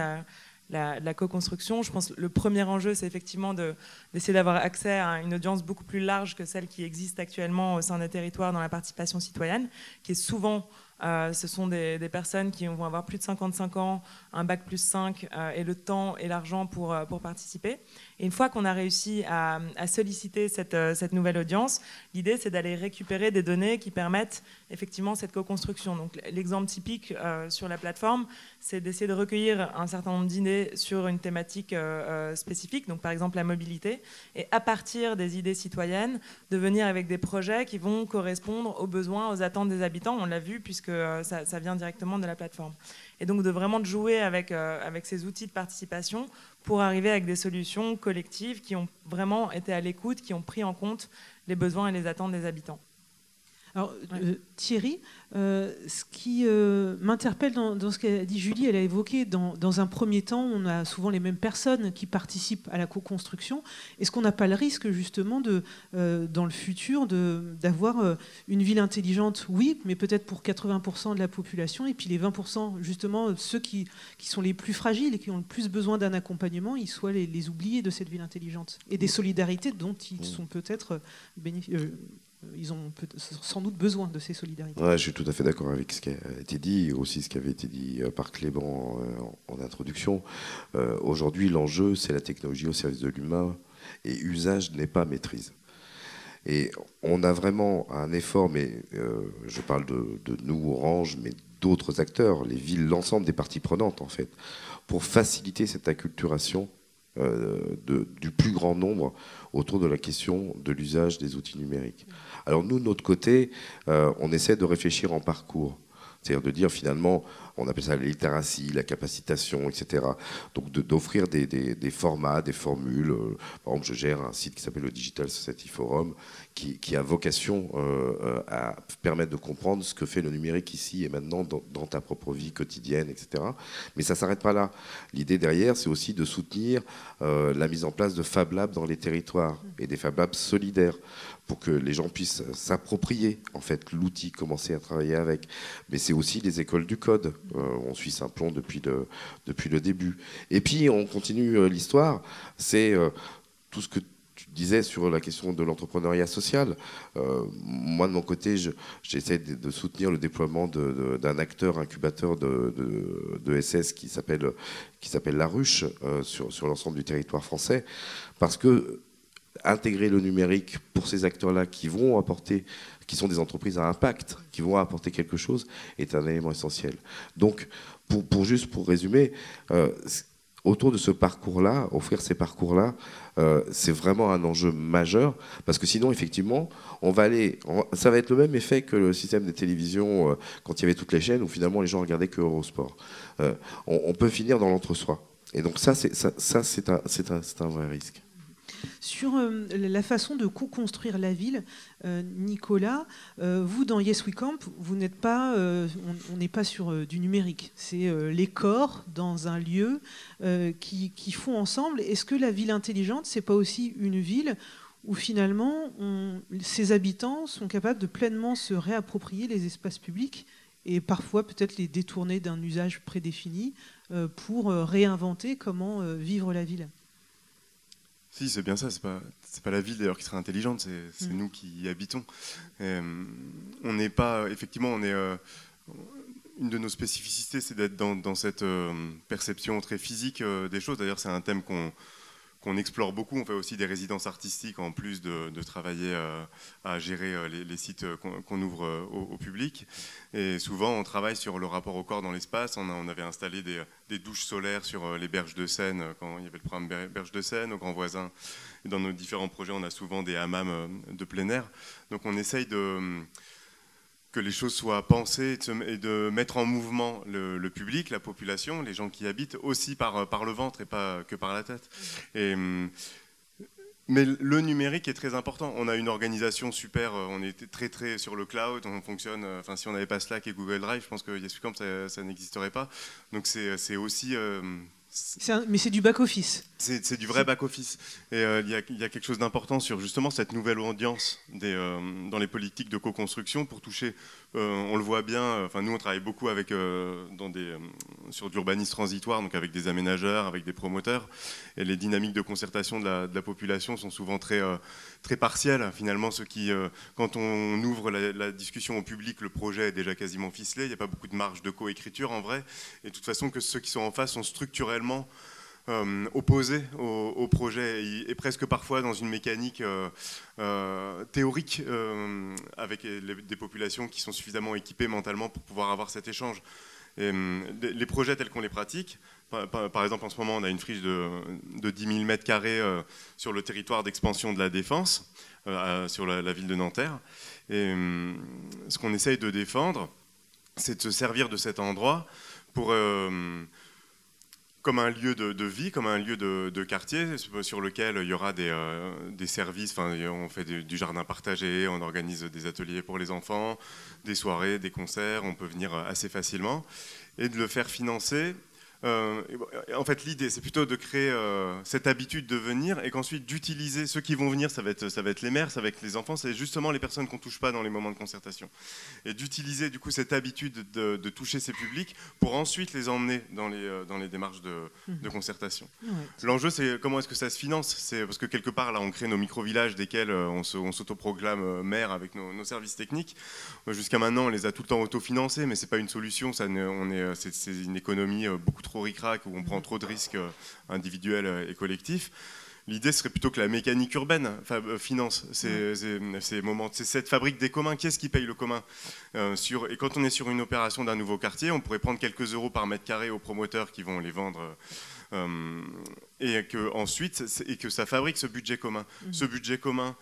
la co-construction, je pense que le premier enjeu, c'est effectivement d'essayer d'avoir accès à une audience beaucoup plus large que celle qui existe actuellement au sein des territoires dans la participation citoyenne, qui est souvent, ce sont des personnes qui vont avoir plus de 55 ans, un bac plus 5 et le temps et l'argent pour participer. Et une fois qu'on a réussi à solliciter cette nouvelle audience, l'idée c'est d'aller récupérer des données qui permettent effectivement cette co-construction. Donc l'exemple typique sur la plateforme, c'est d'essayer de recueillir un certain nombre d'idées sur une thématique spécifique, donc par exemple la mobilité, et à partir des idées citoyennes, de venir avec des projets qui vont correspondre aux besoins, aux attentes des habitants. On l'a vu puisque ça vient directement de la plateforme. Et donc de vraiment jouer avec ces outils de participation pour arriver avec des solutions collectives qui ont vraiment été à l'écoute, qui ont pris en compte les besoins et les attentes des habitants. Alors, Thierry, ce qui m'interpelle dans ce qu'a dit Julie, elle a évoqué dans un premier temps, on a souvent les mêmes personnes qui participent à la co-construction. Est-ce qu'on n'a pas le risque justement dans le futur d'avoir une ville intelligente? Oui, mais peut-être pour 80% de la population, et puis les 20%, justement, ceux qui sont les plus fragiles et qui ont le plus besoin d'un accompagnement, ils soient les oubliés de cette ville intelligente et des solidarités dont ils sont peut-être ils ont sans doute besoin de ces solidarités. Ouais, je suis tout à fait d'accord avec ce qui a été dit, et aussi ce qui avait été dit par Clément en introduction. Aujourd'hui, l'enjeu, c'est la technologie au service de l'humain, et usage n'est pas maîtrise. Et on a vraiment un effort, mais je parle de nous, Orange, mais d'autres acteurs, les villes, l'ensemble des parties prenantes, en fait, pour faciliter cette acculturation du plus grand nombre autour de la question de l'usage des outils numériques. Alors nous, de notre côté, on essaie de réfléchir en parcours. C'est-à-dire de dire finalement, on appelle ça la littératie, la capacitation, etc. Donc d'offrir des formats, des formules. Par exemple, je gère un site qui s'appelle le Digital Society Forum, qui a vocation à permettre de comprendre ce que fait le numérique ici et maintenant dans ta propre vie quotidienne, etc. Mais ça ne s'arrête pas là. L'idée derrière, c'est aussi de soutenir la mise en place de Fab Labs dans les territoires et des Fab Labs solidaires, pour que les gens puissent s'approprier en fait l'outil, commencer à travailler avec. Mais c'est aussi les écoles du code. On suit Simplon depuis le début. Et puis on continue l'histoire. C'est tout ce que tu disais sur la question de l'entrepreneuriat social. Moi de mon côté, j'essaie de soutenir le déploiement d'un acteur incubateur de SS qui s'appelle La Ruche sur l'ensemble du territoire français, parce que intégrer le numérique pour ces acteurs-là qui sont des entreprises à impact, qui vont apporter quelque chose, est un élément essentiel. Donc, pour résumer, autour de ce parcours-là, offrir ces parcours-là, c'est vraiment un enjeu majeur, parce que sinon, effectivement, ça va être le même effet que le système des télévisions quand il y avait toutes les chaînes, où finalement les gens regardaient que Eurosport. On peut finir dans l'entre-soi. Et donc ça, c'est un vrai risque. Sur la façon de co-construire la ville, Nicolas, vous dans Yes We Camp, vous n'êtes pas, on n'est pas sur du numérique. C'est les corps dans un lieu qui font ensemble. Est-ce que la ville intelligente, c'est pas aussi une ville où finalement ses habitants sont capables de pleinement se réapproprier les espaces publics et parfois peut-être les détourner d'un usage prédéfini pour réinventer comment vivre la ville? Si, c'est bien ça. C'est pas la ville d'ailleurs qui serait intelligente, c'est nous qui y habitons. On n'est pas, effectivement, une de nos spécificités, c'est d'être dans cette perception très physique des choses. D'ailleurs, c'est un thème qu'on explore beaucoup. On fait aussi des résidences artistiques en plus de travailler à gérer les sites qu'on ouvre au public. Et souvent, on travaille sur le rapport au corps dans l'espace. On avait installé des douches solaires sur les berges de Seine quand il y avait le programme Berges de Seine, au Grand Voisin. Et dans nos différents projets, on a souvent des hammams de plein air. Donc on essaye que les choses soient pensées et de mettre en mouvement le public, la population, les gens qui y habitent, aussi par le ventre et pas que par la tête. Mais le numérique est très important. On a une organisation super, on est très très sur le cloud, on fonctionne, enfin si on n'avait pas Slack et Google Drive, je pense que Yes We Camp, ça n'existerait pas. Donc c'est aussi... mais c'est du back-office. C'est du vrai back-office. Et il y a quelque chose d'important sur justement cette nouvelle audience dans les politiques de co-construction pour toucher, on le voit bien, nous on travaille beaucoup sur d'urbanisme transitoire, donc avec des aménageurs, avec des promoteurs, et les dynamiques de concertation de la population sont souvent très, très partielles. Finalement, quand on ouvre la discussion au public, le projet est déjà quasiment ficelé, il n'y a pas beaucoup de marge de co-écriture en vrai, et de toute façon que ceux qui sont en face sont structurellement opposés au projet et presque parfois dans une mécanique théorique avec des populations qui sont suffisamment équipées mentalement pour pouvoir avoir cet échange. Et, les projets tels qu'on les pratique, par exemple en ce moment on a une friche de 10 000 m² sur le territoire d'expansion de la Défense, sur la ville de Nanterre. Et ce qu'on essaye de défendre, c'est de se servir de cet endroit pour... comme un lieu de vie, comme un lieu de quartier sur lequel il y aura des services, on fait du jardin partagé, on organise des ateliers pour les enfants, des soirées, des concerts, on peut venir assez facilement, et de le faire financer En fait, l'idée, c'est plutôt de créer cette habitude de venir et qu'ensuite d'utiliser ceux qui vont venir, ça va être les mères, ça va être les enfants, c'est justement les personnes qu'on ne touche pas dans les moments de concertation. Et d'utiliser du coup cette habitude de toucher ces publics pour ensuite les emmener dans les démarches de concertation. Ouais. L'enjeu, c'est comment est-ce que ça se finance. C'est parce que quelque part, là, on crée nos micro-villages desquels on s'autoproclame maire avec nos services techniques. Jusqu'à maintenant, on les a tout le temps autofinancés, mais ce n'est pas une solution. C'est une économie beaucoup trop ric-rac, où on prend trop de risques individuels et collectifs. L'idée serait plutôt que la mécanique urbaine finance cette fabrique des communs. Qui est-ce qui paye le commun et quand on est sur une opération d'un nouveau quartier, on pourrait prendre quelques euros par mètre carré aux promoteurs qui vont les vendre et que ça fabrique ce budget commun. Ce budget commun,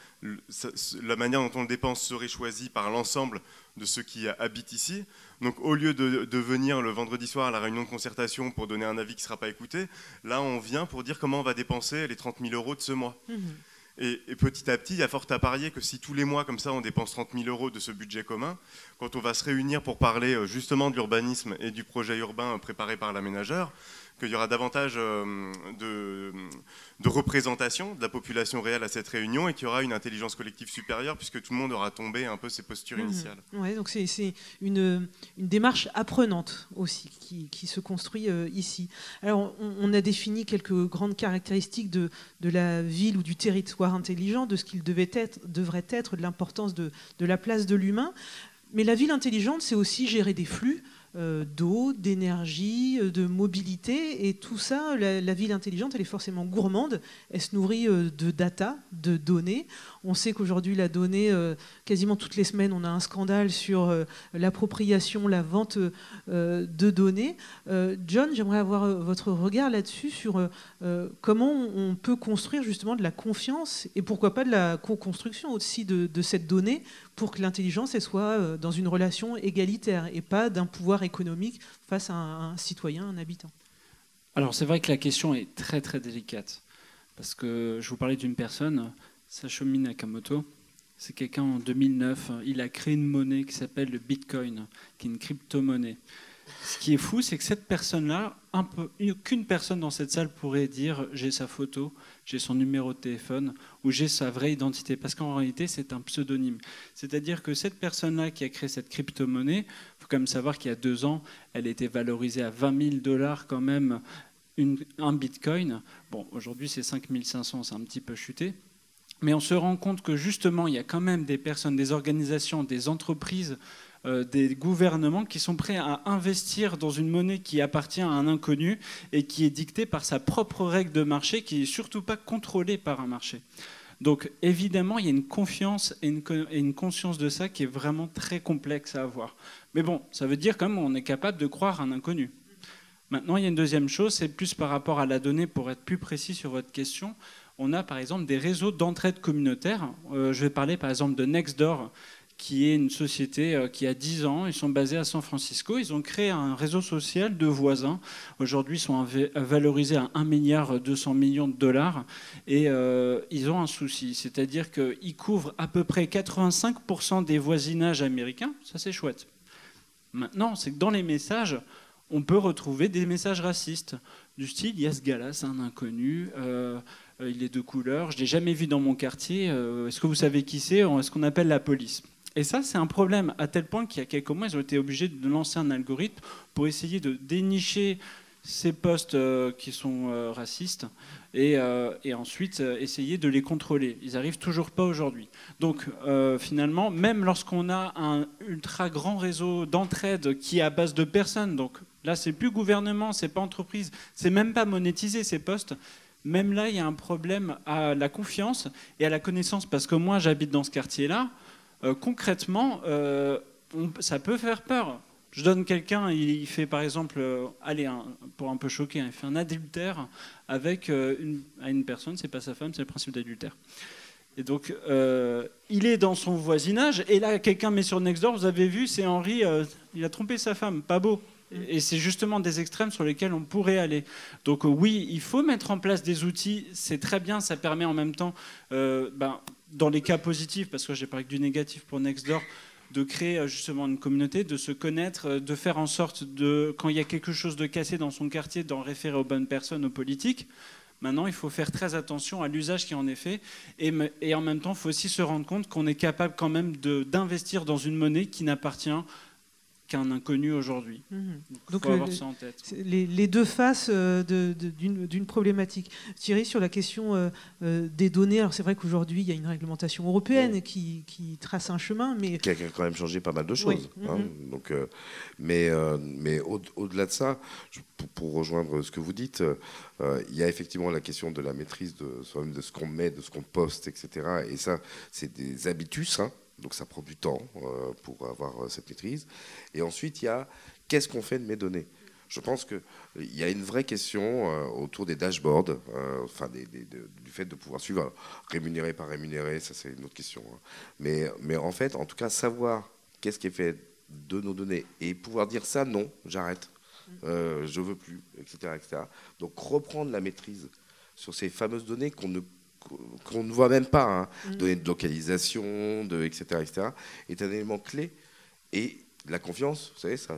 la manière dont on le dépense serait choisie par l'ensemble de ceux qui habitent ici. Donc au lieu de venir le vendredi soir à la réunion de concertation pour donner un avis qui ne sera pas écouté, là on vient pour dire comment on va dépenser les 30 000 euros de ce mois. Et petit à petit, il y a fort à parier que si tous les mois, comme ça, on dépense 30 000 euros de ce budget commun, quand on va se réunir pour parler justement de l'urbanisme et du projet urbain préparé par l'aménageur, qu'il y aura davantage de représentation de la population réelle à cette réunion et qu'il y aura une intelligence collective supérieure puisque tout le monde aura tombé un peu ses postures initiales. Ouais, donc c'est une démarche apprenante aussi qui se construit ici. Alors on a défini quelques grandes caractéristiques de la ville ou du territoire intelligent, de ce qu'il devrait être, de l'importance de la place de l'humain. Mais la ville intelligente, c'est aussi gérer des flux d'eau, d'énergie, de mobilité, et tout ça, la ville intelligente, elle est forcément gourmande, elle se nourrit de data, de données. On sait qu'aujourd'hui, la donnée, quasiment toutes les semaines, on a un scandale sur l'appropriation, la vente de données. John, j'aimerais avoir votre regard là-dessus sur comment on peut construire justement de la confiance et pourquoi pas de la co-construction aussi de cette donnée pour que l'intelligence elle soit dans une relation égalitaire et pas d'un pouvoir économique face à un citoyen, un habitant. Alors c'est vrai que la question est très très délicate parce que je vous parlais d'une personne, Satoshi Nakamoto, c'est quelqu'un en 2009, il a créé une monnaie qui s'appelle le Bitcoin, qui est une crypto-monnaie. Ce qui est fou, c'est que cette personne-là, aucune personne dans cette salle pourrait dire j'ai sa photo, j'ai son numéro de téléphone ou j'ai sa vraie identité, parce qu'en réalité c'est un pseudonyme. C'est-à-dire que cette personne-là qui a créé cette crypto-monnaie, il faut quand même savoir qu'il y a 2 ans, elle était valorisée à 20 000 $ quand même, un bitcoin. Bon, aujourd'hui c'est 5 500, c'est un petit peu chuté. Mais on se rend compte que justement il y a quand même des personnes, des organisations, des entreprises, des gouvernements qui sont prêts à investir dans une monnaie qui appartient à un inconnu et qui est dictée par sa propre règle de marché, qui n'est surtout pas contrôlée par un marché. Donc évidemment, il y a une confiance et une conscience de ça qui est vraiment très complexe à avoir. Mais bon, ça veut dire quand même qu'on est capable de croire un inconnu. Maintenant, il y a une deuxième chose, c'est plus par rapport à la donnée, pour être plus précis sur votre question. On a par exemple des réseaux d'entraide communautaire. Je vais parler par exemple de Nextdoor, qui est une société qui a 10 ans. Ils sont basés à San Francisco. Ils ont créé un réseau social de voisins. Aujourd'hui, ils sont valorisés à 1,2 milliard de dollars. Et ils ont un souci, c'est-à-dire qu'ils couvrent à peu près 85% des voisinages américains. Ça, c'est chouette. Maintenant, c'est que dans les messages, on peut retrouver des messages racistes. Du style, il y a ce gars-là, c'est un inconnu, il est de couleur, je ne l'ai jamais vu dans mon quartier, est-ce que vous savez qui c'est? Est-ce qu'on appelle la police? Et ça, c'est un problème, à tel point qu'il y a quelques mois, ils ont été obligés de lancer un algorithme pour essayer de dénicher ces posts qui sont racistes et ensuite essayer de les contrôler. Ils n'arrivent toujours pas aujourd'hui. Donc finalement, même lorsqu'on a un ultra grand réseau d'entraide qui est à base de personnes, donc là, c'est plus gouvernement, c'est pas entreprise, c'est même pas monétisé ces posts. Même là, il y a un problème à la confiance et à la connaissance, parce que moi, j'habite dans ce quartier-là. Concrètement, ça peut faire peur. Je donne quelqu'un, il fait par exemple, pour un peu choquer, il fait un adultère avec une personne, c'est pas sa femme, c'est le principe d'adultère. Et donc, il est dans son voisinage, et là, quelqu'un met sur Nextdoor, vous avez vu, c'est Henri, il a trompé sa femme, pas beau. Et c'est justement des extrêmes sur lesquels on pourrait aller. Donc oui, il faut mettre en place des outils, c'est très bien, ça permet en même temps, dans les cas positifs, parce que j'ai parlé que du négatif pour Nextdoor, de créer justement une communauté, de se connaître, de faire en sorte de, quand il y a quelque chose de cassé dans son quartier, d'en référer aux bonnes personnes, aux politiques. Maintenant, il faut faire très attention à l'usage qui en est fait. Et en même temps, il faut aussi se rendre compte qu'on est capable quand même d'investir dans une monnaie qui n'appartient qu'un inconnu aujourd'hui. Donc, il faut avoir ça en tête. Les deux faces d'une problématique. Thierry, sur la question des données, alors c'est vrai qu'aujourd'hui, il y a une réglementation européenne qui trace un chemin, mais... Qui a quand même changé pas mal de choses. Oui. Hein. Donc, mais au-delà de ça, pour rejoindre ce que vous dites, il y a effectivement la question de la maîtrise de soi-même, de ce qu'on met, de ce qu'on poste, etc. Et ça, c'est des habitus, hein. Donc ça prend du temps pour avoir cette maîtrise. Et ensuite, il y a qu'est-ce qu'on fait de mes données ? Je pense qu'il y a une vraie question autour des dashboards, du fait de pouvoir suivre, alors, rémunéré par rémunéré, ça c'est une autre question. Hein. Mais en fait, en tout cas, savoir qu'est-ce qui est fait de nos données et pouvoir dire ça, non, j'arrête, je veux plus, etc., etc. Donc reprendre la maîtrise sur ces fameuses données qu'on ne voit même pas, hein, données de localisation, etc., est un élément clé. Et la confiance, vous savez, ça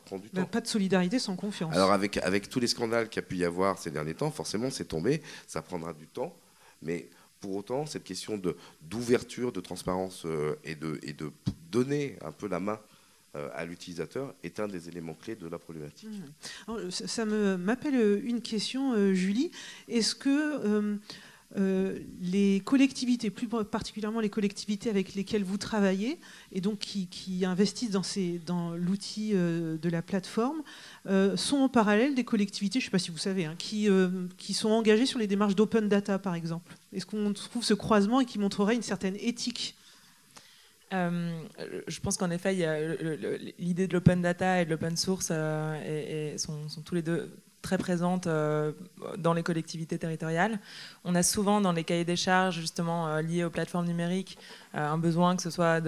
prend du temps. Pas de solidarité sans confiance. Alors avec tous les scandales qu'il y a pu y avoir ces derniers temps, forcément c'est tombé, ça prendra du temps. Mais pour autant, cette question d'ouverture, de transparence et de donner un peu la main à l'utilisateur est un des éléments clés de la problématique. Alors, ça m'appelle une question, Julie. Est-ce que les collectivités, plus particulièrement les collectivités avec lesquelles vous travaillez, et donc qui investissent dans l'outil de la plateforme, sont en parallèle des collectivités, je ne sais pas si vous savez, hein, qui sont engagées sur les démarches d'open data, par exemple? Est-ce qu'on trouve ce croisement et qui montrerait une certaine éthique? Je pense qu'en effet, il y a l'idée de l'open data et de l'open source sont tous les deux très présentes dans les collectivités territoriales. On a souvent dans les cahiers des charges justement liés aux plateformes numériques un besoin que ce soit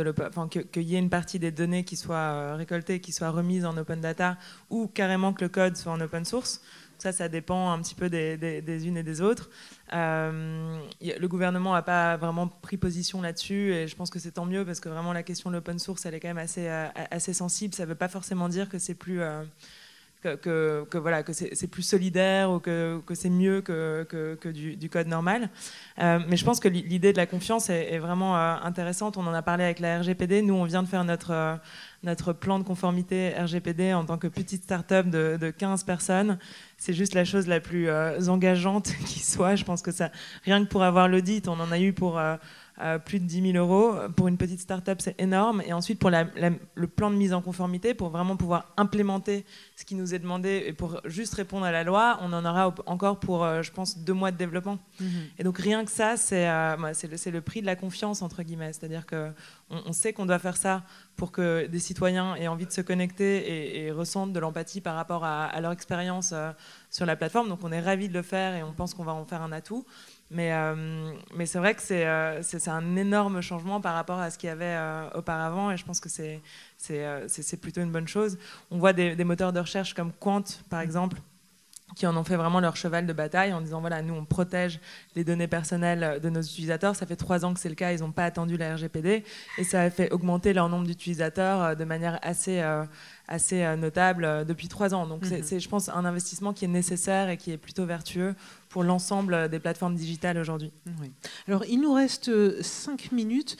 qu'il y ait une partie des données qui soient récoltées, qui soient remises en open data, ou carrément que le code soit en open source. Ça dépend un petit peu des unes et des autres. Le gouvernement n'a pas vraiment pris position là-dessus, et je pense que c'est tant mieux, parce que vraiment la question de l'open source, elle est quand même assez sensible. Ça ne veut pas forcément dire que c'est plus que c'est plus solidaire ou que c'est mieux que du code normal. Mais je pense que l'idée de la confiance est vraiment intéressante. On en a parlé avec la RGPD. Nous, on vient de faire notre plan de conformité RGPD en tant que petite start-up de 15 personnes. C'est juste la chose la plus engageante qui soit. Je pense que ça, rien que pour avoir l'audit, on en a eu pour plus de 10 000 euros. Pour une petite start-up, c'est énorme. Et ensuite, pour le plan de mise en conformité, pour vraiment pouvoir implémenter ce qui nous est demandé et pour juste répondre à la loi, on en aura encore pour, je pense, 2 mois de développement. Et donc, rien que ça, c'est le prix de la confiance, entre guillemets. C'est-à-dire qu'on sait qu'on doit faire ça pour que des citoyens aient envie de se connecter et ressentent de l'empathie par rapport à leur expérience sur la plateforme. Donc, on est ravis de le faire et on pense qu'on va en faire un atout. Mais c'est vrai que c'est un énorme changement par rapport à ce qu'il y avait auparavant, et je pense que c'est plutôt une bonne chose. On voit des moteurs de recherche comme Quant, par exemple, qui en ont fait vraiment leur cheval de bataille en disant voilà, nous on protège les données personnelles de nos utilisateurs. Ça fait 3 ans que c'est le cas, ils n'ont pas attendu la RGPD, et ça a fait augmenter leur nombre d'utilisateurs de manière assez notable depuis 3 ans. Donc c'est, je pense, un investissement qui est nécessaire et qui est plutôt vertueux pour l'ensemble des plateformes digitales aujourd'hui. Oui. Alors il nous reste 5 minutes.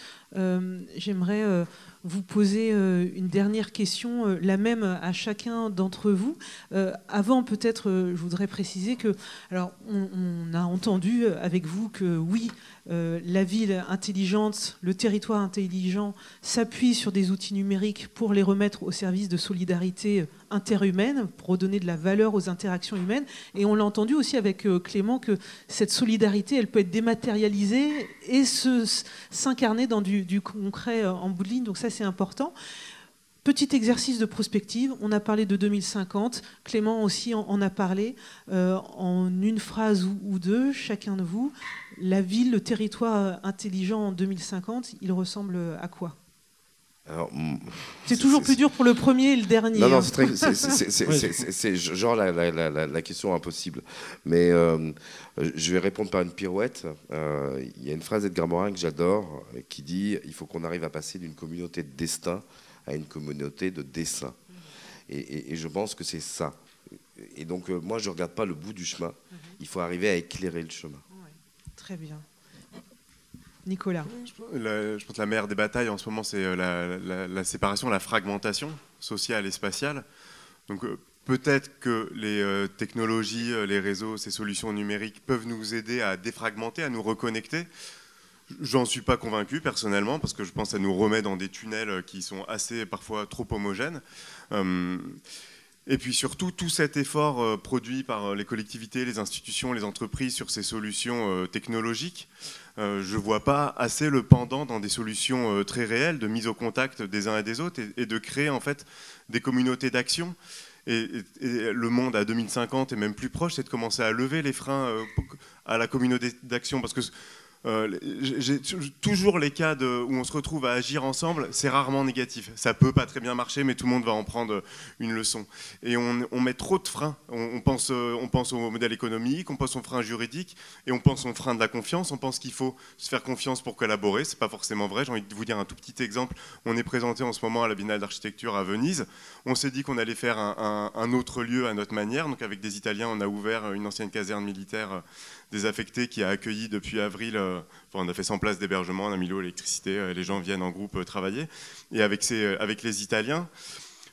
J'aimerais vous poser une dernière question, la même à chacun d'entre vous. Avant, peut-être, je voudrais préciser que, alors, on a entendu avec vous que oui, la ville intelligente, le territoire intelligent s'appuie sur des outils numériques pour les remettre au service de solidarité interhumaine, pour redonner de la valeur aux interactions humaines. Et on l'a entendu aussi avec Clément que cette solidarité, elle peut être dématérialisée et s'incarner dans du concret en bout de ligne. Donc ça, c'est important. Petit exercice de prospective. On a parlé de 2050. Clément aussi en a parlé. En une phrase ou 2, chacun de vous, la ville, le territoire intelligent en 2050, il ressemble à quoi ? C'est toujours plus dur pour le premier et le dernier. Non, c'est genre la question impossible. Mais je vais répondre par une pirouette. Il y a une phrase d'Edgar Morin que j'adore qui dit « Il faut qu'on arrive à passer d'une communauté de destin à une communauté de dessin ». Et je pense que c'est ça. Et donc, moi, je ne regarde pas le bout du chemin. Il faut arriver à éclairer le chemin. Ouais. Très bien. Nicolas. Je pense que la mère des batailles en ce moment, c'est la séparation, la fragmentation sociale et spatiale. Donc peut-être que les technologies, les réseaux, ces solutions numériques peuvent nous aider à défragmenter, à nous reconnecter. J'en suis pas convaincu personnellement, parce que je pense que ça nous remet dans des tunnels qui sont assez parfois trop homogènes. Et puis surtout, tout cet effort produit par les collectivités, les institutions, les entreprises sur ces solutions technologiques, je ne vois pas assez le pendant dans des solutions très réelles de mise au contact des uns et des autres et de créer en fait des communautés d'action. Et le monde à 2050 et même plus proche, c'est de commencer à lever les freins à la communauté d'action, parce que j'ai toujours les cas où on se retrouve à agir ensemble, c'est rarement négatif. Ça peut pas très bien marcher, mais tout le monde va en prendre une leçon. Et on met trop de freins. On pense au modèle économique, on pense aux freins juridiques, et on pense aux freins de la confiance. On pense qu'il faut se faire confiance pour collaborer. C'est pas forcément vrai. J'ai envie de vous dire un tout petit exemple. On est présenté en ce moment à la Biennale d'architecture à Venise. On s'est dit qu'on allait faire un autre lieu à notre manière. Donc avec des Italiens, on a ouvert une ancienne caserne militaire désaffectée qui a accueilli depuis avril. On a fait 100 places d'hébergement, on a mis l'eau, l'électricité, les gens viennent en groupe travailler. Et avec les Italiens,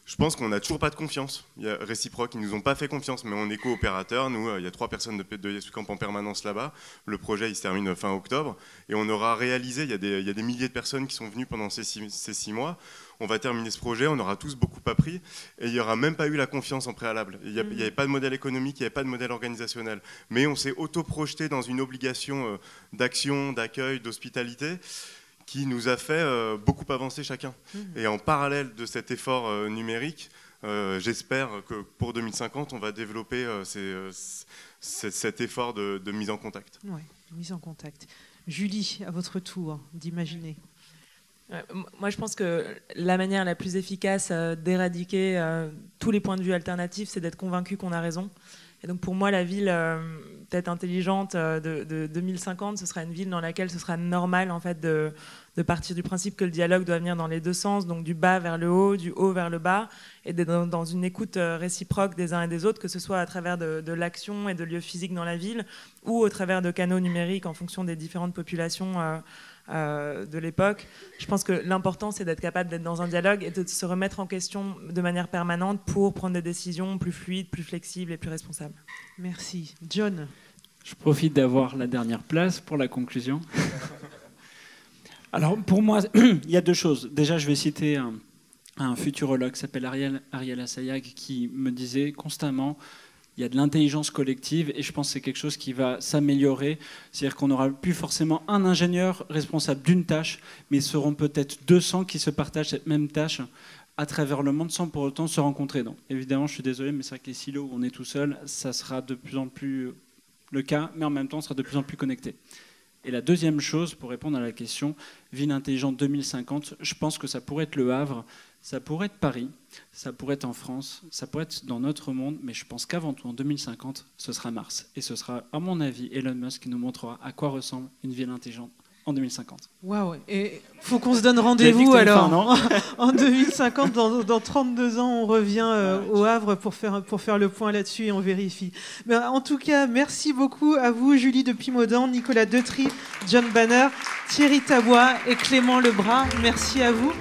je pense qu'on n'a toujours pas de confiance. Il y a réciproque, ils nous ont pas fait confiance, mais on est coopérateurs. Nous, il y a 3 personnes de Yescamp en permanence là-bas. Le projet, il se termine fin octobre. Et on aura réalisé, il y a des milliers de personnes qui sont venues pendant ces 6 mois. On va terminer ce projet, on aura tous beaucoup appris, et il n'y aura même pas eu la confiance en préalable. Il n'y avait pas de modèle économique, il n'y avait pas de modèle organisationnel. Mais on s'est auto-projeté dans une obligation d'action, d'accueil, d'hospitalité, qui nous a fait beaucoup avancer chacun. Et en parallèle de cet effort numérique, j'espère que pour 2050, on va développer cet effort de mise en contact. Oui, mise en contact. Julie, à votre tour d'imaginer. Moi, je pense que la manière la plus efficace d'éradiquer tous les points de vue alternatifs, c'est d'être convaincu qu'on a raison. Et donc, pour moi, la ville peut-être intelligente de 2050, ce sera une ville dans laquelle ce sera normal en fait, de partir du principe que le dialogue doit venir dans les deux sens, donc du bas vers le haut, du haut vers le bas, et d'être dans une écoute réciproque des uns et des autres, que ce soit à travers de l'action et de lieux physiques dans la ville, ou au travers de canaux numériques en fonction des différentes populations de l'époque. Je pense que l'important, c'est d'être capable d'être dans un dialogue et de se remettre en question de manière permanente pour prendre des décisions plus fluides, plus flexibles et plus responsables. Merci. John. Je profite d'avoir la dernière place pour la conclusion. Alors, pour moi, il y a 2 choses. Déjà, je vais citer un futurologue qui s'appelle Ariel Assayag qui me disait constamment il y a de l'intelligence collective et je pense que c'est quelque chose qui va s'améliorer. C'est-à-dire qu'on n'aura plus forcément un ingénieur responsable d'une tâche, mais seront peut-être 200 qui se partagent cette même tâche à travers le monde sans pour autant se rencontrer. Donc, évidemment, je suis désolé, mais c'est vrai que les silos où on est tout seul, ça sera de plus en plus le cas, mais en même temps, on sera de plus en plus connecté. Et la deuxième chose, pour répondre à la question, ville intelligente 2050, je pense que ça pourrait être Le Havre, ça pourrait être Paris, ça pourrait être en France, ça pourrait être dans notre monde, mais je pense qu'avant tout, en 2050, ce sera Mars. Et ce sera, à mon avis, Elon Musk qui nous montrera à quoi ressemble une ville intelligente en 2050. Waouh. Et faut qu'on se donne rendez-vous alors. En 2050, dans 32 ans, on revient au Havre pour faire le point là-dessus et on vérifie. Mais en tout cas, merci beaucoup à vous, Julie de Pimodan, Nicolas Detry, John Banner, Thierry Tabois et Clément Lebras. Merci à vous.